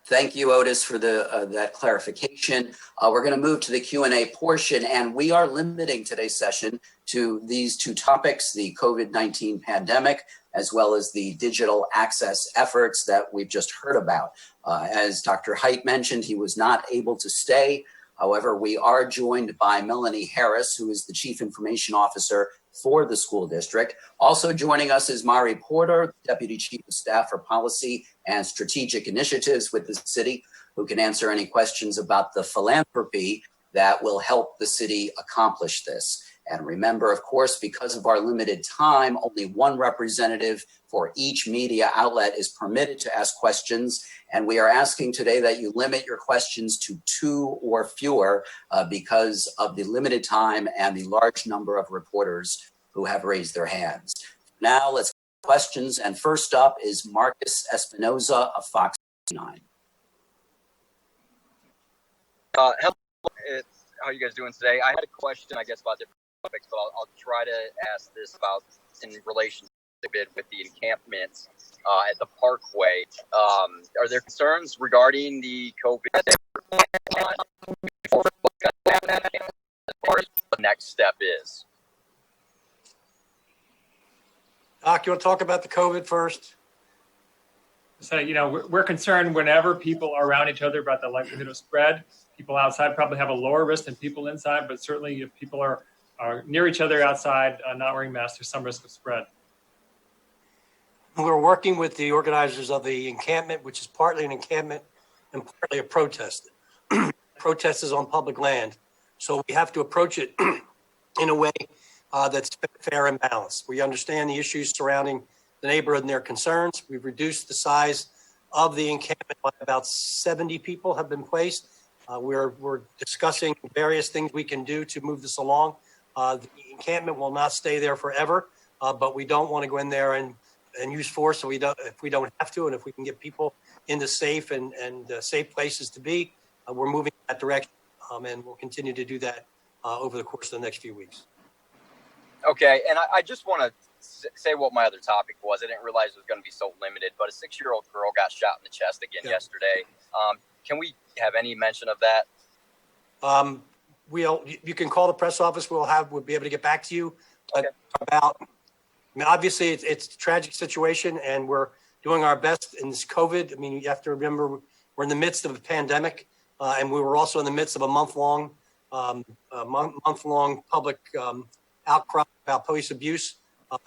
S1: thank you, Otis, for that clarification. We're going to move to the Q&A portion, and we are limiting today's session to these two topics: the COVID-19 pandemic, as well as the digital access efforts that we've just heard about. As Dr. Haidt mentioned, he was not able to stay. However, we are joined by Melanie Harris, who is the Chief Information Officer for the school district. Also joining us is Mari Porter, Deputy Chief of Staff for Policy and Strategic Initiatives with the city, who can answer any questions about the philanthropy that will help the city accomplish this. And remember, of course, because of our limited time, only one representative for each media outlet is permitted to ask questions. And we are asking today that you limit your questions to 2 or fewer because of the limited time and the large number of reporters who have raised their hands. Now let's get questions. And first up is Marcus Espinoza of Fox 9.
S9: Hello, how are you guys doing today? I had a question, I guess, about different topics, but I'll try to ask this about in relation to a bit with the encampments at the Parkway. Are there concerns regarding the COVID? What the next step is?
S2: Doc, you want to talk about the COVID first?
S3: So, we're concerned whenever people are around each other about the likelihood of spread. People outside probably have a lower risk than people inside, but certainly if people are near each other outside, not wearing masks, there's some risk of spread.
S2: We're working with the organizers of the encampment, which is partly an encampment and partly a protest. Protest is on public land. So we have to approach it in a way that's fair and balanced. We understand the issues surrounding the neighborhood and their concerns. We've reduced the size of the encampment by about 70 people have been placed. We're discussing various things we can do to move this along. The encampment will not stay there forever, but we don't want to go in there and use force. So if we don't have to, and if we can get people into safe and safe places to be, we're moving in that direction, and we'll continue to do that over the course of the next few weeks.
S9: Okay, and I just want to say what my other topic was. I didn't realize it was going to be so limited, but a 6-year-old girl got shot in the chest again yesterday. Can we have any mention of that?
S2: You can call the press office. We'll be able to get back to you about. I mean, obviously, it's a tragic situation, and we're doing our best in this COVID. I mean, you have to remember we're in the midst of a pandemic, and we were also in the midst of a month-long public outcry about police abuse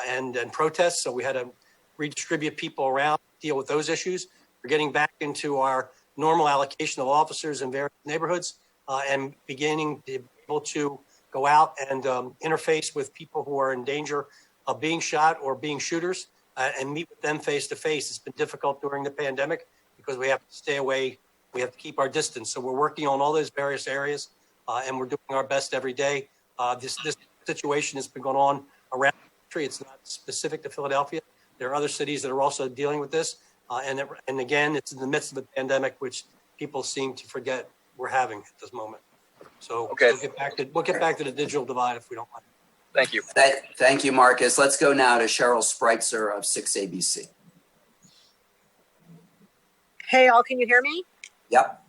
S2: and protests. So we had to redistribute people around, deal with those issues. We're getting back into our normal allocation of officers in various neighborhoods and beginning to be able to go out and interface with people who are in danger of being shot or being shooters and meet with them face to face. It's been difficult during the pandemic because we have to stay away. We have to keep our distance. So we're working on all those various areas and we're doing our best every day. This situation has been going on around the country. It's not specific to Philadelphia. There are other cities that are also dealing with this. And again, it's in the midst of a pandemic, which people seem to forget we're having at this moment. So we'll get back to the digital divide if we don't mind.
S9: Thank you.
S1: Thank you, Marcus. Let's go now to Cheryl Spreitzer of 6ABC.
S10: Hey, all, can you hear me?
S1: Yep.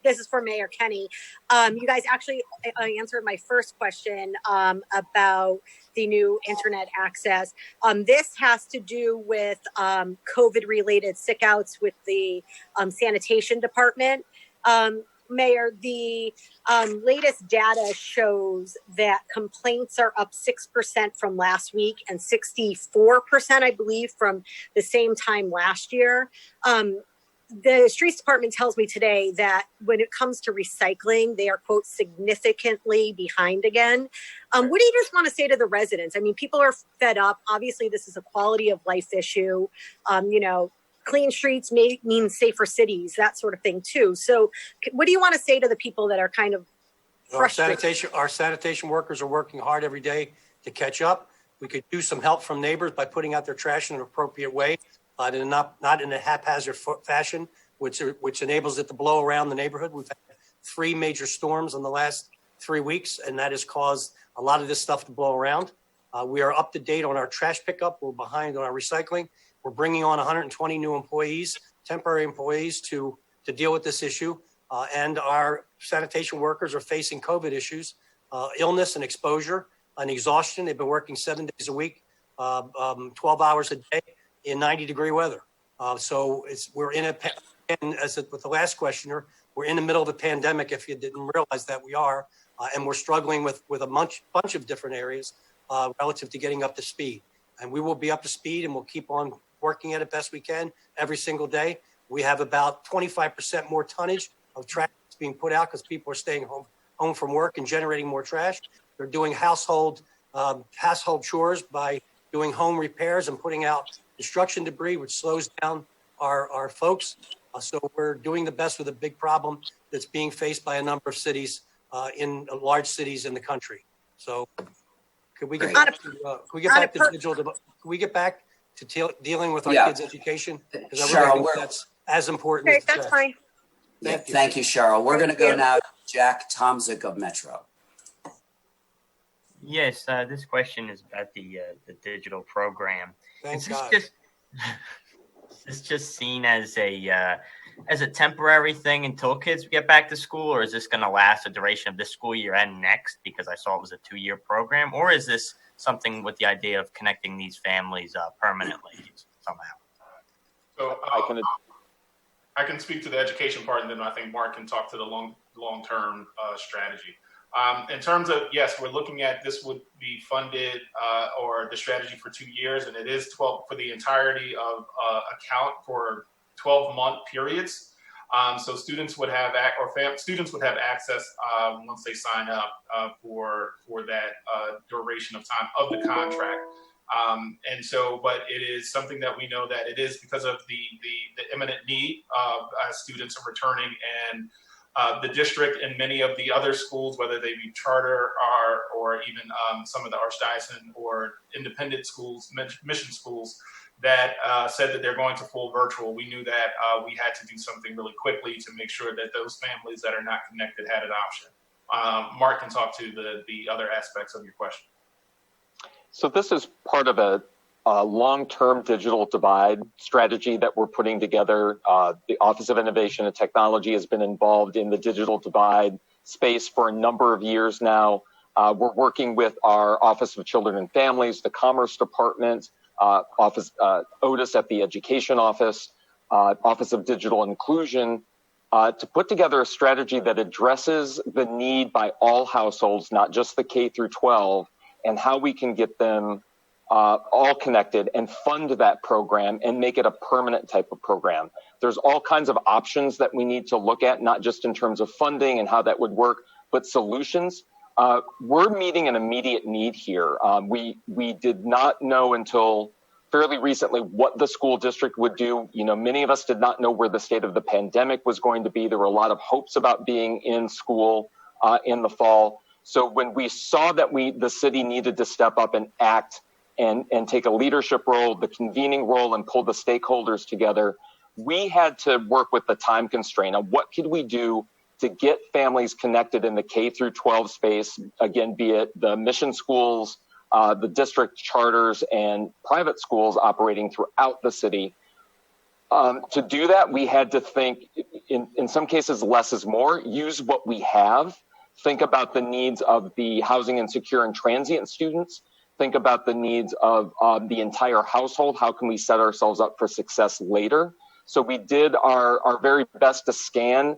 S10: This is for Mayor Kenny. You guys actually answered my first question about the new internet access. This has to do with COVID-related sick outs with the sanitation department. Mayor, the latest data shows that complaints are up 6% from last week and 64%, I believe, from the same time last year. The streets department tells me today that when it comes to recycling, they are, quote, significantly behind again. What do you just want to say to the residents? I mean, people are fed up. Obviously, this is a quality of life issue. Clean streets may mean safer cities, that sort of thing, too. So what do you want to say to the people that are kind of frustrated?
S2: Our sanitation workers are working hard every day to catch up. We could use some help from neighbors by putting out their trash in an appropriate way. Not in a haphazard fashion, which enables it to blow around the neighborhood. We've had 3 major storms in the last 3 weeks, and that has caused a lot of this stuff to blow around. We are up to date on our trash pickup. We're behind on our recycling. We're bringing on 120 new employees, temporary employees, to deal with this issue. And our sanitation workers are facing COVID issues, illness and exposure and exhaustion. They've been working 7 days a week, 12 hours a day, in 90-degree weather. We're in with the last questioner, we're in the middle of a pandemic. If you didn't realize that, we are, and we're struggling with a bunch of different areas relative to getting up to speed. And we will be up to speed, and we'll keep on working at it best we can every single day. We have about 25% more tonnage of trash being put out because people are staying home from work and generating more trash. They're doing household chores by doing home repairs and putting out construction debris, which slows down our folks. So we're doing the best with a big problem that's being faced by a number of cities in large cities in the country. So could we get back to digital? Could we get back to dealing with our kids' education? Because I really think that's as important.
S10: Okay, that's fine.
S1: Thank you, Cheryl. We're going to go now to Jack Tomzik of Metro.
S11: Yes, this question is about the digital program.
S2: Thank God.
S11: Is this just seen as a temporary thing until kids get back to school, or is this going to last the duration of this school year and next? Because I saw it was a 2-year program, or is this something with the idea of connecting these families permanently somehow?
S5: So I can speak to the education part, and then I think Mark can talk to the long-term strategy. In terms of, yes, we're looking at this would be funded or the strategy for 2 years, and it is 12 for the entirety of account for 12-month periods. So students would have students would have access once they sign up for that duration of time of the contract. And so, but it is something that we know that it is because of the imminent need of students are returning, and the district and many of the other schools, whether they be charter or even some of the archdiocesan or independent schools, mission schools, that said that they're going to full virtual. We knew that we had to do something really quickly to make sure that those families that are not connected had an option. Mark can talk to the other aspects of your question.
S4: So this is part of a long-term digital divide strategy that we're putting together. The Office of Innovation and Technology has been involved in the digital divide space for a number of years now. We're working with our Office of Children and Families, the Commerce Department, Otis at the Education Office, Office of Digital Inclusion, to put together a strategy that addresses the need by all households, not just the K through 12, and how we can get them all connected and fund that program and make it a permanent type of program. There's all kinds of options that we need to look at, not just in terms of funding and how that would work, but solutions. We're meeting an immediate need here. We did not know until fairly recently what the school district would do. You know, many of us did not know where the state of the pandemic was going to be. There were a lot of hopes about being in school in the fall. So when we saw that the city needed to step up and act and take a leadership role, the convening role, and pull the stakeholders together, we had to work with the time constraint of what could we do to get families connected in the K through 12 space, again, be it the mission schools, the district charters, and private schools operating throughout the city. To do that, we had to think, in some cases, less is more, use what we have. Think about the needs of the housing insecure and transient students. Think about the needs of the entire household. How can we set ourselves up for success later? So we did our very best to scan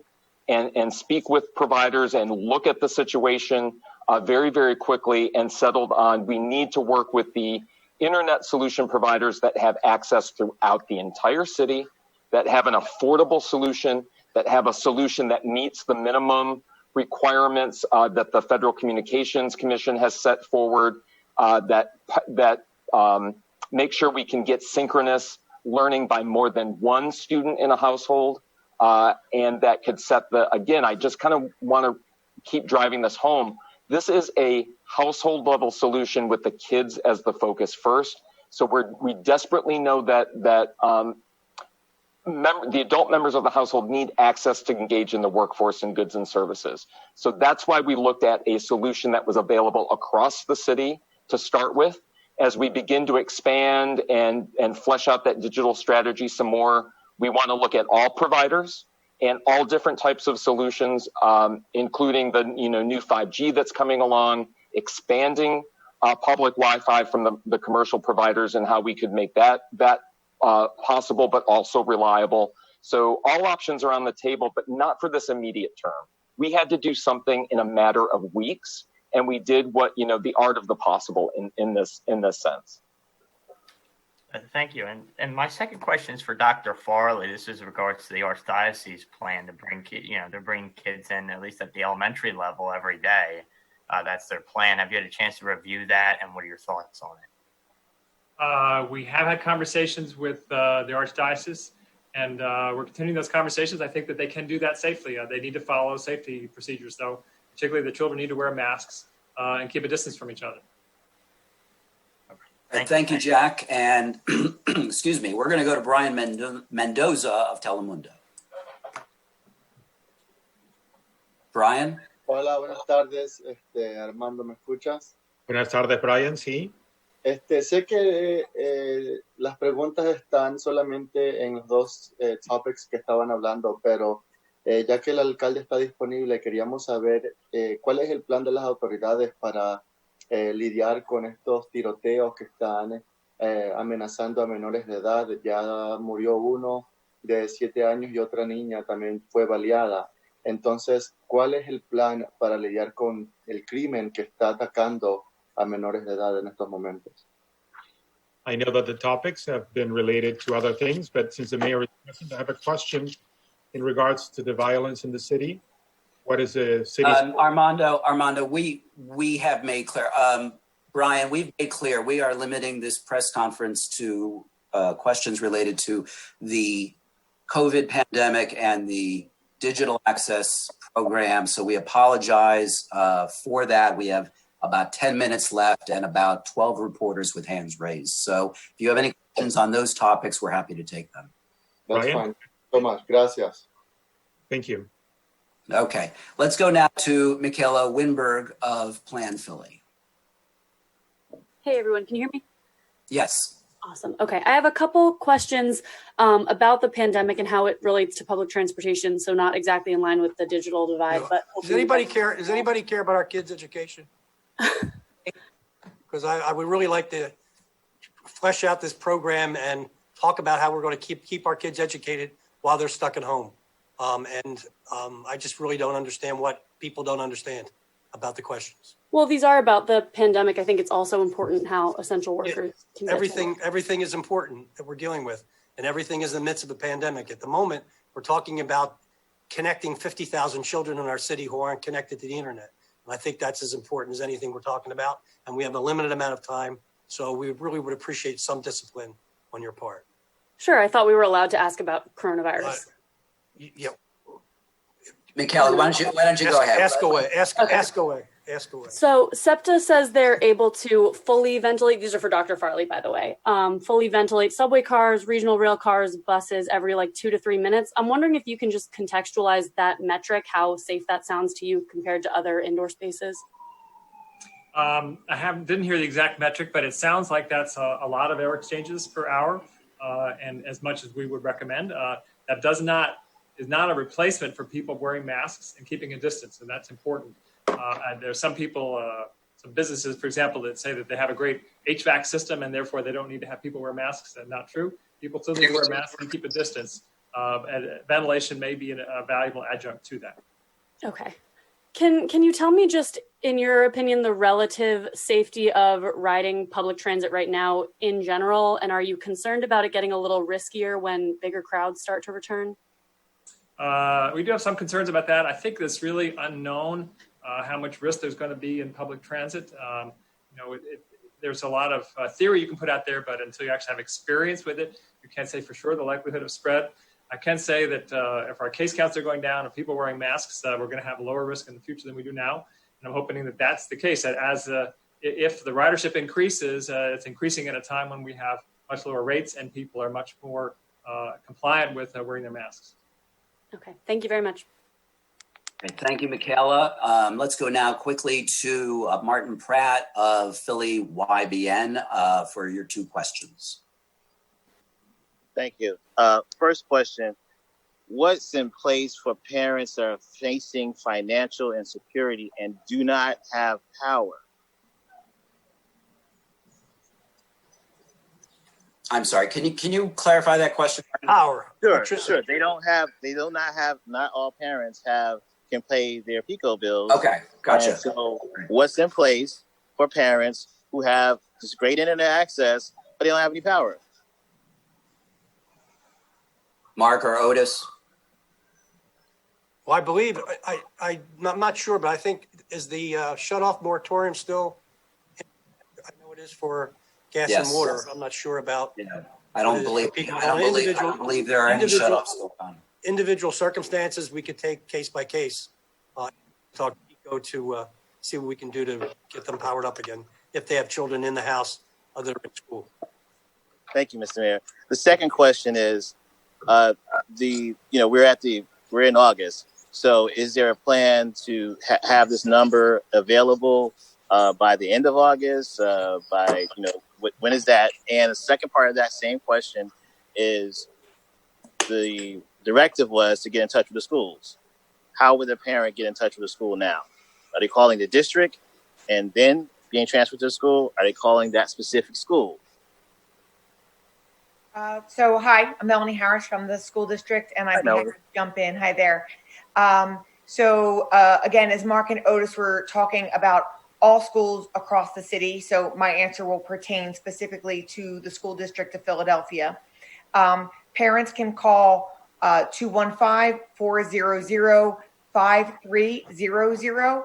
S4: and speak with providers and look at the situation very, very quickly, and settled on we need to work with the internet solution providers that have access throughout the entire city, that have an affordable solution, that have a solution that meets the minimum requirements that the Federal Communications Commission has set forward, that make sure we can get synchronous learning by more than one student in a household, and that could set again, I just kind of want to keep driving this home. This is a household level solution with the kids as the focus first. So we desperately know that the adult members of the household need access to engage in the workforce and goods and services. So that's why we looked at a solution that was available across the city to start with. As we begin to expand and flesh out that digital strategy some more, we want to look at all providers and all different types of solutions, including the new 5G that's coming along, expanding public Wi-Fi from the commercial providers, and how we could make that possible, but also reliable. So all options are on the table, but not for this immediate term. We had to do something in a matter of weeks, and we did what, the art of the possible in this sense.
S11: Thank you. And my second question is for Dr. Farley. This is in regards to the Archdiocese plan to bring kids in, at least at the elementary level, every day. That's their plan. Have you had a chance to review that, and what are your thoughts on it?
S3: We have had conversations with the Archdiocese, and we're continuing those conversations. I think that they can do that safely. They need to follow safety procedures, though. Particularly the children need to wear masks and keep a distance from each other.
S1: Thank you, Jack. And excuse me, we're going to go to Brian Mendoza of Telemundo. Brian.
S12: Hola, buenas tardes. Armando, ¿me escuchas?
S8: Buenas tardes, Brian, sí.
S12: Sé que las preguntas están solamente en los dos topics que estaban hablando, pero ya que el alcalde está disponible, queríamos saber cuál es el plan de las autoridades para lidiar con estos tiroteos que están amenazando a menores de edad. Ya murió uno de 7 años y otra niña también fue baleada. Entonces, ¿cuál es el plan para lidiar con el crimen que está atacando a menores de edad en estos momentos?
S8: I know that the topics have been related to other things, but since the mayor is present, I have a question in regards to the violence in the city. What is the city's...
S1: Armando, we have made clear, Brian, we've made clear we are limiting this press conference to questions related to the COVID pandemic and the digital access program. So we apologize for that. We have about 10 minutes left and about 12 reporters with hands raised. So if you have any questions on those topics, we're happy to take them.
S12: That's
S8: Ryan?
S12: fine. Thank you so much. Gracias.
S8: Thank you.
S1: Okay, let's go now to Michaela Winberg of Plan Philly.
S13: Hey everyone, can you hear me?
S1: Yes.
S13: Awesome. Okay, I have a couple questions about the pandemic and how it relates to public transportation. So not exactly in line with the digital divide, but
S2: Does anybody care? Does anybody care about our kids' education? Because I would really like to flesh out this program and talk about how we're going to keep our kids educated while they're stuck at home. I just really don't understand what people don't understand about the questions.
S13: Well, these are about the pandemic. I think it's also important how essential workers can get
S2: everything is important that we're dealing with, and everything is in the midst of a pandemic. At the moment, we're talking about connecting 50,000 children in our city who aren't connected to the internet. And I think that's as important as anything we're talking about. And we have a limited amount of time, so we really would appreciate some discipline on your part.
S13: Sure, I thought we were allowed to ask about coronavirus.
S2: Yeah.
S1: Michaela, why don't you go ahead?
S2: Ask away.
S13: So SEPTA says they're able to fully ventilate, these are for Dr. Farley, by the way, fully ventilate subway cars, regional rail cars, buses every 2 to 3 minutes. I'm wondering if you can just contextualize that metric, how safe that sounds to you compared to other indoor spaces.
S3: I didn't hear the exact metric, but it sounds like that's a lot of air exchanges per hour, and as much as we would recommend. That is not a replacement for people wearing masks and keeping a distance, and that's important. And there's some people, some businesses, for example, that say that they have a great HVAC system and therefore they don't need to have people wear masks. That's not true. People still need to wear masks and keep a distance. And ventilation may be a valuable adjunct to that.
S13: Okay. Can you tell me just, in your opinion, the relative safety of riding public transit right now in general? And are you concerned about it getting a little riskier when bigger crowds start to return?
S3: We do have some concerns about that. I think it's really unknown how much risk there's going to be in public transit. There's a lot of theory you can put out there, but until you actually have experience with it, you can't say for sure the likelihood of spread. I can say that if our case counts are going down and people wearing masks, we're going to have lower risk in the future than we do now. And I'm hoping that that's the case. That if the ridership increases, it's increasing at a time when we have much lower rates and people are much more compliant with wearing their masks.
S13: Okay, thank you very much.
S1: Okay, thank you, Michaela. Let's go now quickly to Martin Pratt of Philly YBN for your 2 questions.
S14: Thank you. First question, what's in place for parents that are facing financial insecurity and do not have power?
S1: I'm sorry, can you clarify that question?
S2: Power.
S14: Sure. Not all parents can pay their PICO bills.
S1: Okay, gotcha.
S14: And so what's in place for parents who have this great internet access, but they don't have any power?
S1: Mark or Otis?
S2: Well, I believe, I'm not sure, but I think is the shut-off moratorium still, I know it is for gas and water. I'm not sure about.
S1: Yeah, I don't believe there are any shut-offs still on.
S2: Individual circumstances, we could take case by case. Talk to Pico to see what we can do to get them powered up again if they have children in the house other than school.
S14: Thank you, Mr. Mayor. The second question is, we're in August. So is there a plan to have this number available by the end of August? When is that? And the second part of that same question is the directive was to get in touch with the schools. How would the parent get in touch with the school now? Are they calling the district and then being transferred to the school? Are they calling that specific school?
S15: Hi, I'm Melanie Harris from the school district, and I'd be happy to jump in. Hi there. So again, as Mark and Otis were talking about all schools across the city, so my answer will pertain specifically to the school district of Philadelphia. Parents can call 215-400-5300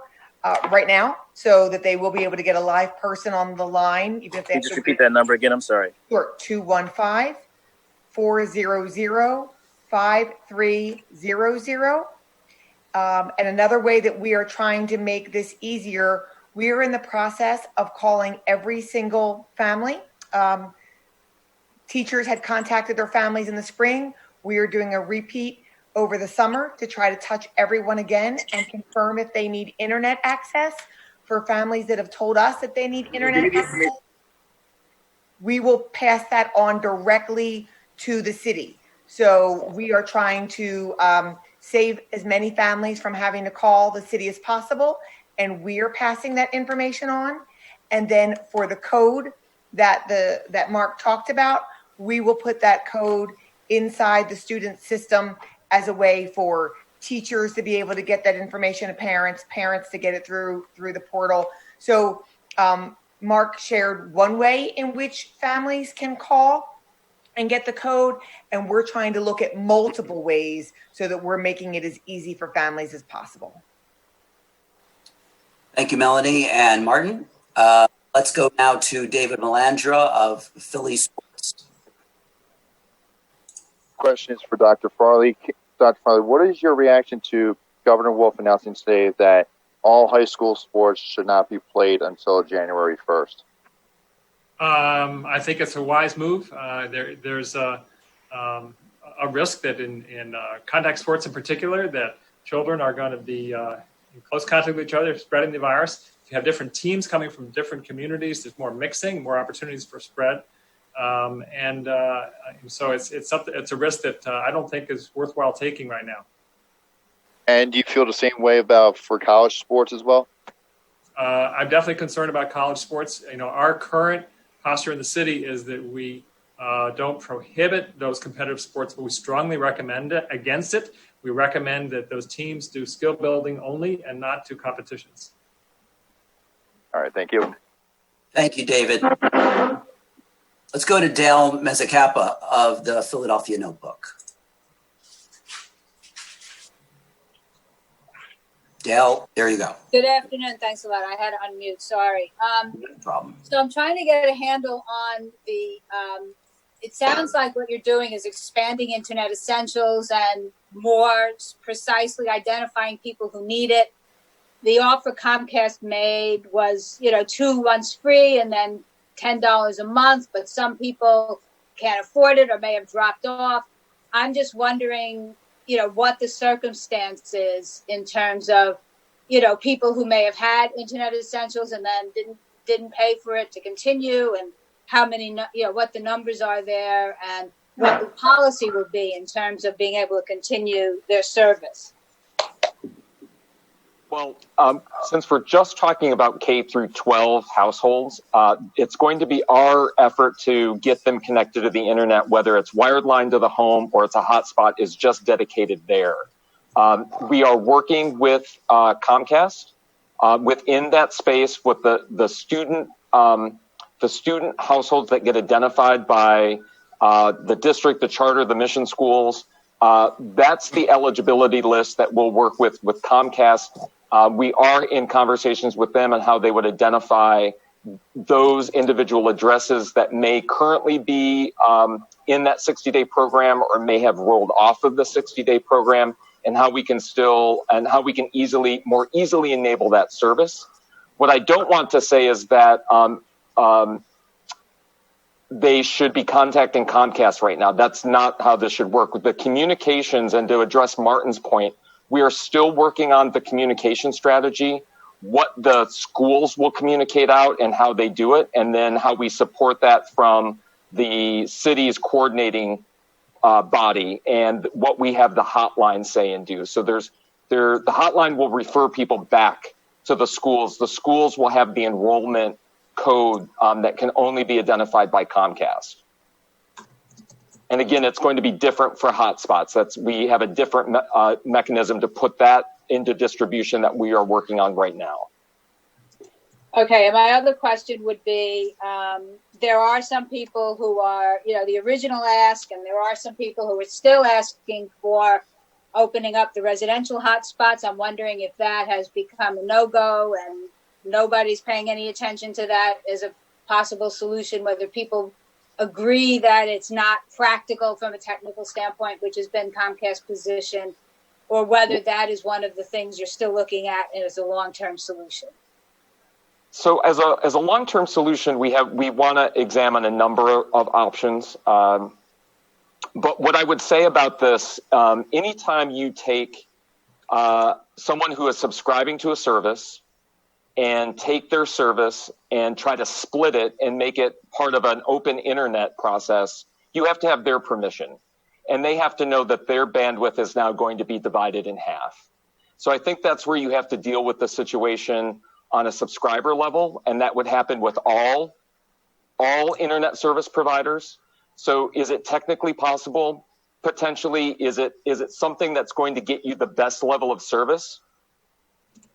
S15: right now, so that they will be able to get a live person on the line. Even if they
S14: Can you just repeat that number again? I'm sorry.
S15: Sure, 215-400-5300. And another way that we are trying to make this easier, we are in the process of calling every single family. Teachers had contacted their families in the spring. We are doing a repeat over the summer to try to touch everyone again and confirm if they need internet access. For families that have told us that they need internet access, we will pass that on directly to the city. So we are trying to save as many families from having to call the city as possible, and we are passing that information on. And then for the code that Mark talked about, we will put that code inside the student system as a way for teachers to be able to get that information to parents to get it through the portal. So Mark shared one way in which families can call and get the code, and we're trying to look at multiple ways so that we're making it as easy for families as possible.
S1: Thank you, Melanie and Martin. Let's go now to David Melandra of Philly Sports.
S16: Question is for Dr. Farley. Dr. Farley, what is your reaction to Governor Wolf announcing today that all high school sports should not be played until January 1st?
S3: I think it's a wise move. There's a risk that in contact sports in particular, that children are going to be in close contact with each other, spreading the virus. If you have different teams coming from different communities, there's more mixing, more opportunities for spread. So it's a risk that I don't think is worthwhile taking right now.
S16: And do you feel the same way for college sports as well?
S3: I'm definitely concerned about college sports. Our current posture in the city is that we don't prohibit those competitive sports, but we strongly recommend against it. We recommend that those teams do skill building only and not do competitions.
S16: All right, thank you.
S1: Thank you, David. Let's go to Dale Mezzacappa of the Philadelphia Notebook. Dale, there you go.
S17: Good afternoon. Thanks a lot. I had to unmute. Sorry.
S1: No problem.
S17: So I'm trying to get a handle on the, it sounds like what you're doing is expanding Internet Essentials and more precisely identifying people who need it. The offer Comcast made was, 2 months free and then $10 a month, but some people can't afford it or may have dropped off. I'm just wondering, what the circumstance is in terms of, people who may have had Internet Essentials and then didn't pay for it to continue, and how many, what the numbers are there and what the policy will be in terms of being able to continue their service.
S4: Well, since we're just talking about K through 12 households, it's going to be our effort to get them connected to the internet, whether it's wired line to the home or it's a hotspot is just dedicated there. We are working with Comcast within that space with the student households that get identified by the district, the charter, the mission schools. That's the eligibility list that we'll work with Comcast. We are in conversations with them on how they would identify those individual addresses that may currently be in that 60-day program or may have rolled off of the 60-day program, and how we can more easily enable that service. What I don't want to say is that they should be contacting Comcast right now. That's not how this should work. With the communications, and to address Martin's point, we are still working on the communication strategy, what the schools will communicate out and how they do it, and then how we support that from the city's coordinating body and what we have the hotline say and do. So the hotline will refer people back to the schools. The schools will have the enrollment code that can only be identified by Comcast. And again, it's going to be different for hotspots. We have a different mechanism to put that into distribution that we are working on right now.
S17: Okay, and my other question would be, there are some people who are, the original ask, and there are some people who are still asking for opening up the residential hotspots. I'm wondering if that has become a no-go and nobody's paying any attention to that as a possible solution, whether people agree that it's not practical from a technical standpoint, which has been Comcast's position, or whether that is one of the things you're still looking at as a long-term solution.
S4: So as a long-term solution, we want to examine a number of options. But what I would say about this, anytime you take someone who is subscribing to a service and take their service and try to split it and make it part of an open internet process, you have to have their permission. And they have to know that their bandwidth is now going to be divided in half. So I think that's where you have to deal with the situation on a subscriber level, and that would happen with all internet service providers. So is it technically possible? Potentially. Is it something that's going to get you the best level of service?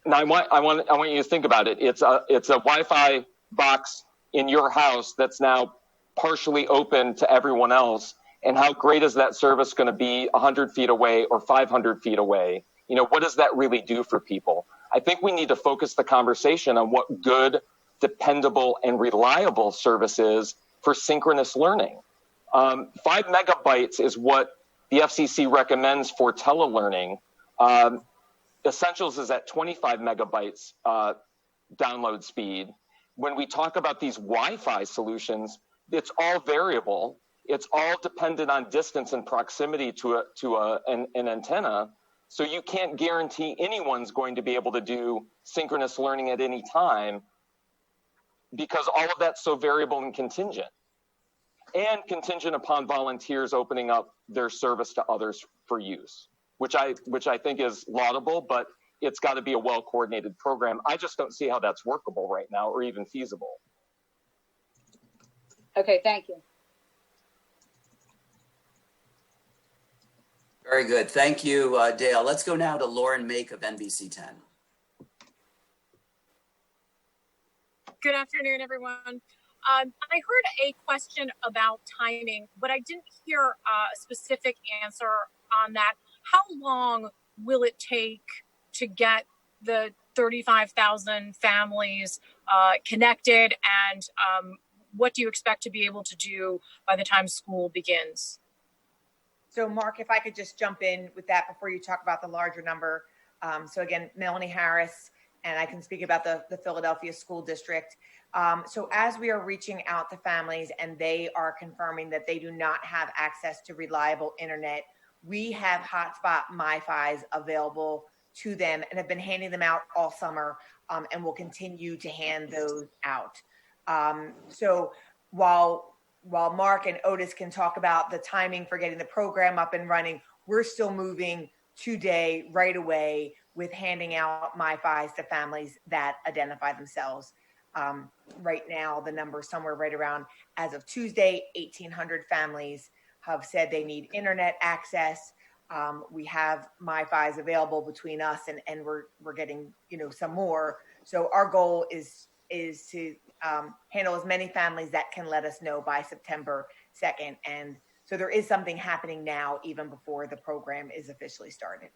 S4: Now I want you to think about it. It's a Wi-Fi box in your house that's now partially open to everyone else. And how great is that service going to be 100 feet away or 500 feet away? What does that really do for people? I think we need to focus the conversation on what good, dependable, and reliable service is for synchronous learning. 5 megabytes is what the FCC recommends for telelearning. Essentials is at 25 megabytes download speed. When we talk about these Wi-Fi solutions, it's all variable. It's all dependent on distance and proximity to an antenna. So you can't guarantee anyone's going to be able to do synchronous learning at any time because all of that's so variable and contingent upon volunteers opening up their service to others for use, which I think is laudable, but it's got to be a well-coordinated program. I just don't see how that's workable right now or even feasible.
S17: Okay, thank you.
S1: Very good. Thank you, Dale. Let's go now to Lauren Make of NBC 10.
S18: Good afternoon, everyone. I heard a question about timing, but I didn't hear a specific answer on that. How long will it take to get the 35,000 families connected, and what do you expect to be able to do by the time school begins?
S15: So Mark, if I could just jump in with that before you talk about the larger number. So again, Melanie Harris, and I can speak about the Philadelphia School District. So as we are reaching out to families and they are confirming that they do not have access to reliable internet, we have hotspot MiFis available to them and have been handing them out all summer, and will continue to hand those out. So while Mark and Otis can talk about the timing for getting the program up and running, we're still moving today, right away, with handing out MiFis to families that identify themselves. Right now, the number is somewhere right around, as of Tuesday, 1,800 families have said they need internet access. We have MiFis available between us, and we're getting some more. So our goal is to handle as many families that can let us know by September 2nd. And so there is something happening now, even before the program is officially started.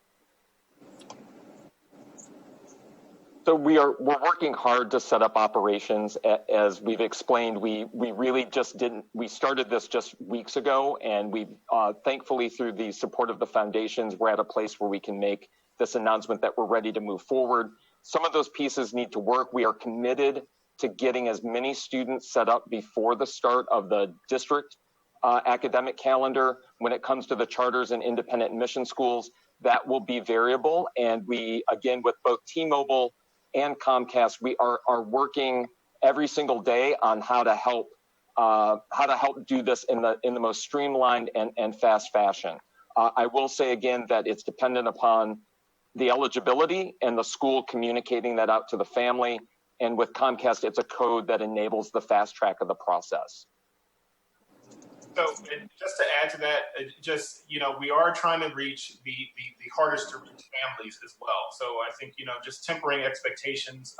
S4: So we're working hard to set up operations. As we've explained, we really just we started this just weeks ago, and we thankfully, through the support of the foundations, we're at a place where we can make this announcement that we're ready to move forward. Some of those pieces need to work. We are committed to getting as many students set up before the start of the district academic calendar. When it comes to the charters and independent mission schools, that will be variable. And we, again, with both T-Mobile and Comcast, we are working every single day on how to help do this in the most streamlined and fast fashion. I will say again that it's dependent upon the eligibility and the school communicating that out to the family. And with Comcast, it's a code that enables the fast track of the process.
S5: So, and just to add to that, we are trying to reach the hardest to reach families as well. So I think, just tempering expectations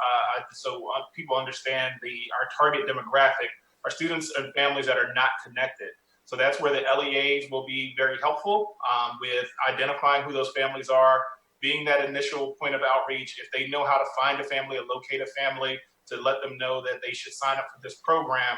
S5: so people understand our target demographic are students and families that are not connected. So that's where the LEAs will be very helpful with identifying who those families are, being that initial point of outreach. If they know how to find a family or locate a family, to let them know that they should sign up for this program.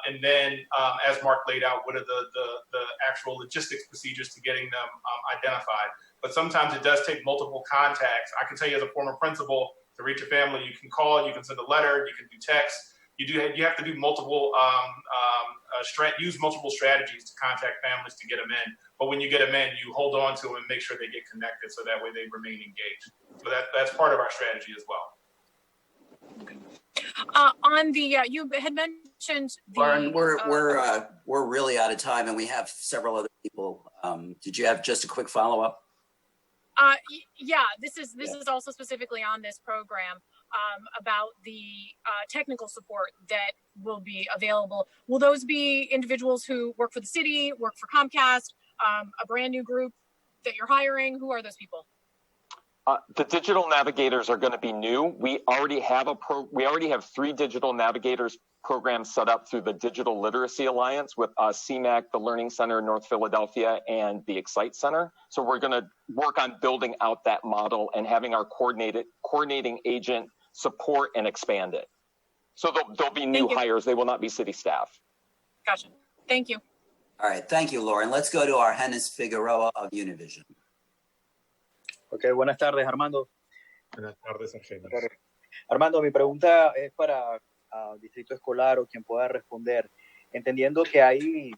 S5: And then, as Mark laid out, what are the actual logistics procedures to getting them identified. But sometimes it does take multiple contacts. I can tell you as a former principal, to reach a family, you can call, you can send a letter, you can do text. You have to do multiple, use multiple strategies to contact families to get them in. But when you get them in, you hold on to them and make sure they get connected so that way they remain engaged. So that's part of our strategy as well.
S18: On the you had mentioned the
S1: Lauren, we're really out of time, and we have several other people. Did you have just a quick follow up?
S18: Yeah, this is also specifically on this program about the technical support that will be available. Will those be individuals who work for the city, work for Comcast, a brand new group that you're hiring? Who are those people?
S4: The digital navigators are going to be new. We already have 3 digital navigators programs set up through the Digital Literacy Alliance with CMAC, the Learning Center in North Philadelphia, and the Excite Center. So we're going to work on building out that model and having our coordinating agent support and expand it. So there'll be new hires. They will not be city staff.
S18: Gotcha. Thank you.
S1: All right. Thank you, Lauren. Let's go to Argenis Figueroa of Univision.
S19: Ok, buenas tardes, Armando.
S8: Buenas tardes, Argenis.
S19: Armando, mi pregunta es para Distrito Escolar o quien pueda responder. Entendiendo que hay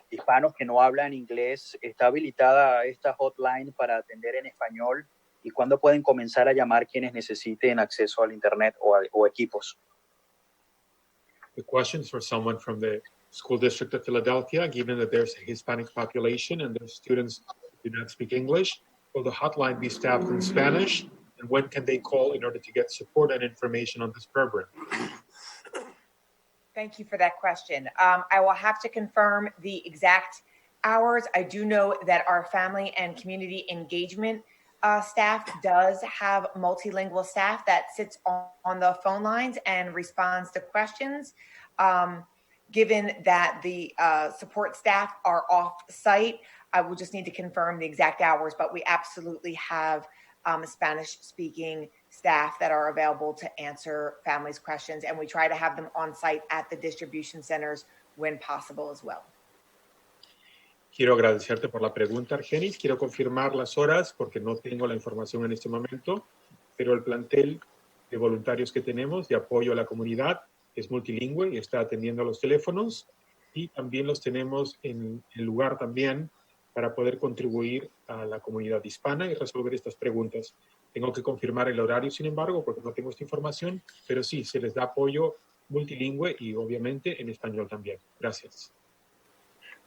S19: hispanos que no hablan inglés, ¿está habilitada esta hotline para atender en español? ¿Y cuándo pueden comenzar a llamar quienes necesiten acceso al Internet o equipos?
S8: The question is for someone from the School District of Philadelphia, given that there's a Hispanic population and there's students who do not speak English. Will the hotline be staffed in Spanish? And when can they call in order to get support and information on this program?
S15: Thank you for that question. I will have to confirm the exact hours. I do know that our family and community engagement staff does have multilingual staff that sits on the phone lines and responds to questions. Given that the support staff are off-site, I will just need to confirm the exact hours, but we absolutely have Spanish-speaking staff that are available to answer families' questions, and we try to have them on-site at the distribution centers when possible as well.
S8: Quiero agradecerte por la pregunta, Argenis. Quiero confirmar las horas porque no tengo la información en este momento, pero el plantel de voluntarios que tenemos de apoyo a la comunidad es multilingüe y está atendiendo a los teléfonos, y también los tenemos en el lugar también para poder contribuir a la comunidad hispana y resolver estas preguntas. Tengo que confirmar el horario, sin embargo, porque no tengo esta información, pero sí, se les da apoyo multilingüe y obviamente en español también. Gracias.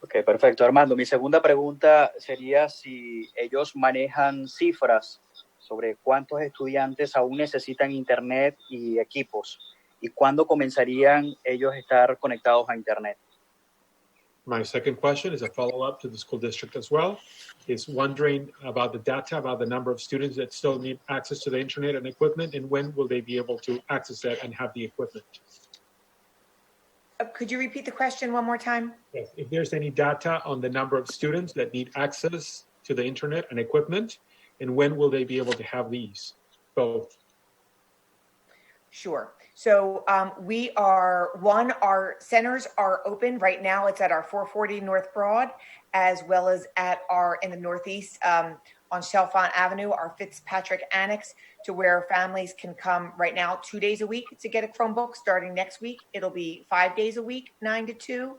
S19: Ok, perfecto. Armando, mi segunda pregunta sería si ellos manejan cifras sobre cuántos estudiantes aún necesitan Internet y equipos y cuándo comenzarían ellos a estar conectados a Internet.
S8: My second question is a follow-up to the school district as well. Is wondering about the data, about the number of students that still need access to the internet and equipment, and when will they be able to access that and have the equipment?
S15: Could you repeat the question one more time?
S8: Yes. If there's any data on the number of students that need access to the internet and equipment, and when will they be able to have these, both?
S15: Sure. So our centers are open right now. It's at our 440 North Broad, as well as in the Northeast on Chalfont Avenue, our Fitzpatrick Annex, to where families can come right now 2 days a week to get a Chromebook. Starting next week, it'll be 5 days a week, 9 to 2.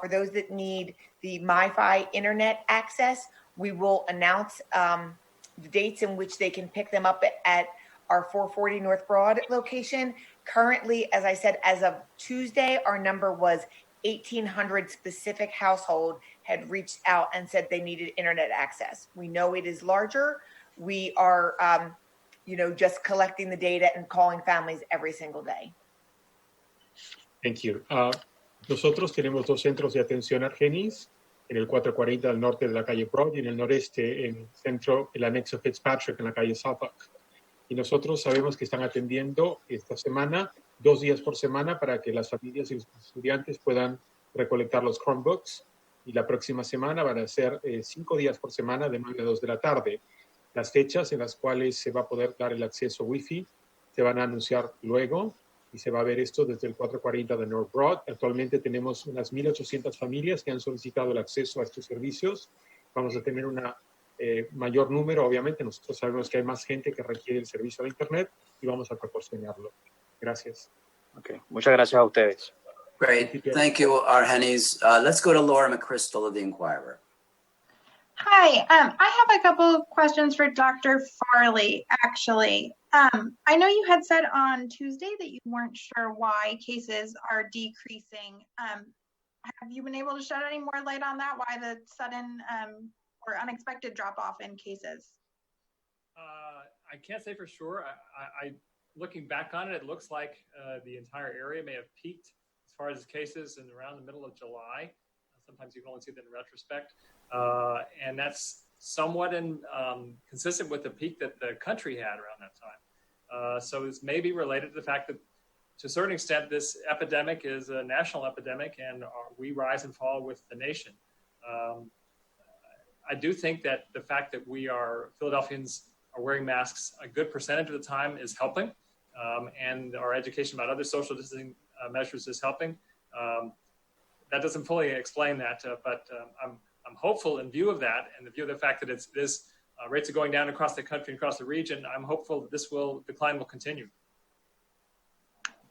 S15: For those that need the MiFi internet access, we will announce the dates in which they can pick them up at our 440 North Broad location. Currently, as I said, as of Tuesday, our number was 1,800 specific household had reached out and said they needed internet access. We know it is larger. We are, just collecting the data and calling families every single day.
S8: Thank you. Nosotros tenemos 2 centros de atención Argenis, en el 440 al norte de la calle Broad y en el noreste, en el centro, el anexo Fitzpatrick, en la calle Suffolk. Y nosotros sabemos que están atendiendo esta semana 2 días por semana para que las familias y los estudiantes puedan recolectar los Chromebooks. Y la próxima semana van a ser 5 días por semana de 9 a 2 de la tarde. Las fechas en las cuales se va a poder dar el acceso Wi-Fi se van a anunciar luego y se va a ver esto desde el 440 de North Broad. Actualmente tenemos unas 1.800 familias que han solicitado el acceso a estos servicios. Vamos a tener un mayor número, obviamente. Nosotros sabemos que hay más gente que requiere el servicio de Internet y vamos a proporcionarlo. Gracias.
S19: Okay. Muchas gracias a ustedes.
S1: Great. Thank you, Argenis. Let's go to Laura McChrystal of the Inquirer.
S20: Hi, I have a couple of questions for Dr. Farley, actually. I know you had said on Tuesday that you weren't sure why cases are decreasing. Have you been able to shed any more light on that? Why the sudden or unexpected drop off in cases?
S3: I can't say for sure. I looking back on it, it looks like the entire area may have peaked as far as cases in around the middle of July. Sometimes you can only see that in retrospect. And that's somewhat consistent with the peak that the country had around that time. So it's maybe related to the fact that to a certain extent, this epidemic is a national epidemic and we rise and fall with the nation. I do think that the fact that Philadelphians are wearing masks a good percentage of the time is helping. And our education about other social distancing measures is helping. That doesn't fully explain that, but I'm hopeful in view of that and the view of the fact that rates are going down across the country and across the region. I'm hopeful that this decline will continue.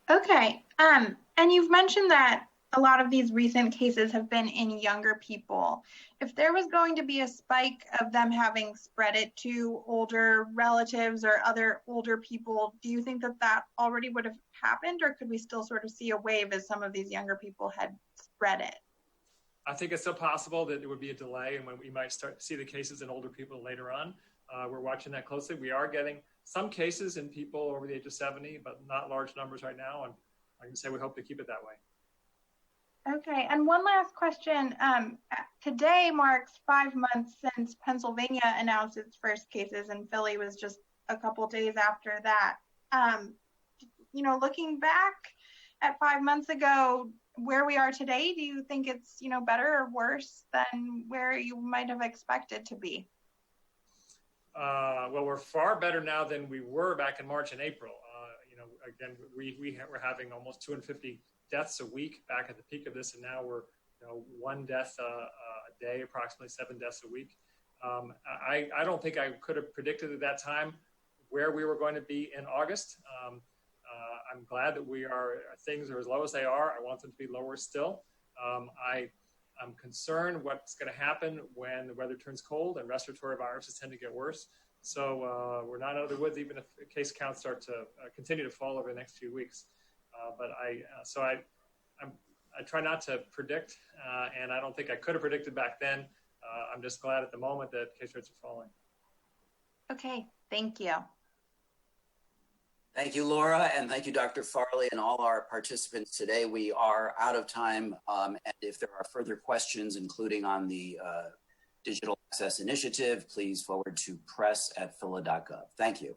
S20: Okay, and you've mentioned that a lot of these recent cases have been in younger people. If there was going to be a spike of them having spread it to older relatives or other older people, do you think that that already would have happened, or could we still sort of see a wave as some of these younger people had spread it?
S3: I think it's still possible that there would be a delay and when we might start to see the cases in older people later on. We're watching that closely. We are getting some cases in people over the age of 70, but not large numbers right now. And I can say we hope to keep it that way.
S20: Okay, and one last question. Today marks 5 months since Pennsylvania announced its first cases, and Philly was just a couple days after that. Looking back at 5 months ago, where we are today, do you think it's better or worse than where you might have expected to be?
S3: Well, we're far better now than we were back in March and April. Again, we were having almost 250 deaths a week back at the peak of this, and now we're 1 death a day, approximately 7 deaths a week. I don't think I could have predicted at that time where we were going to be in August. I'm glad that things are as low as they are. I want them to be lower still. I'm concerned what's going to happen when the weather turns cold and respiratory viruses tend to get worse. So we're not out of the woods, even if case counts start to continue to fall over the next few weeks. But I try not to predict, and I don't think I could have predicted back then. I'm just glad at the moment that case rates are falling.
S20: Okay, thank you.
S1: Thank you, Laura, and thank you, Dr. Farley, and all our participants today. We are out of time, and if there are further questions, including on the Digital Access Initiative, please forward to press@phila.gov. Thank you.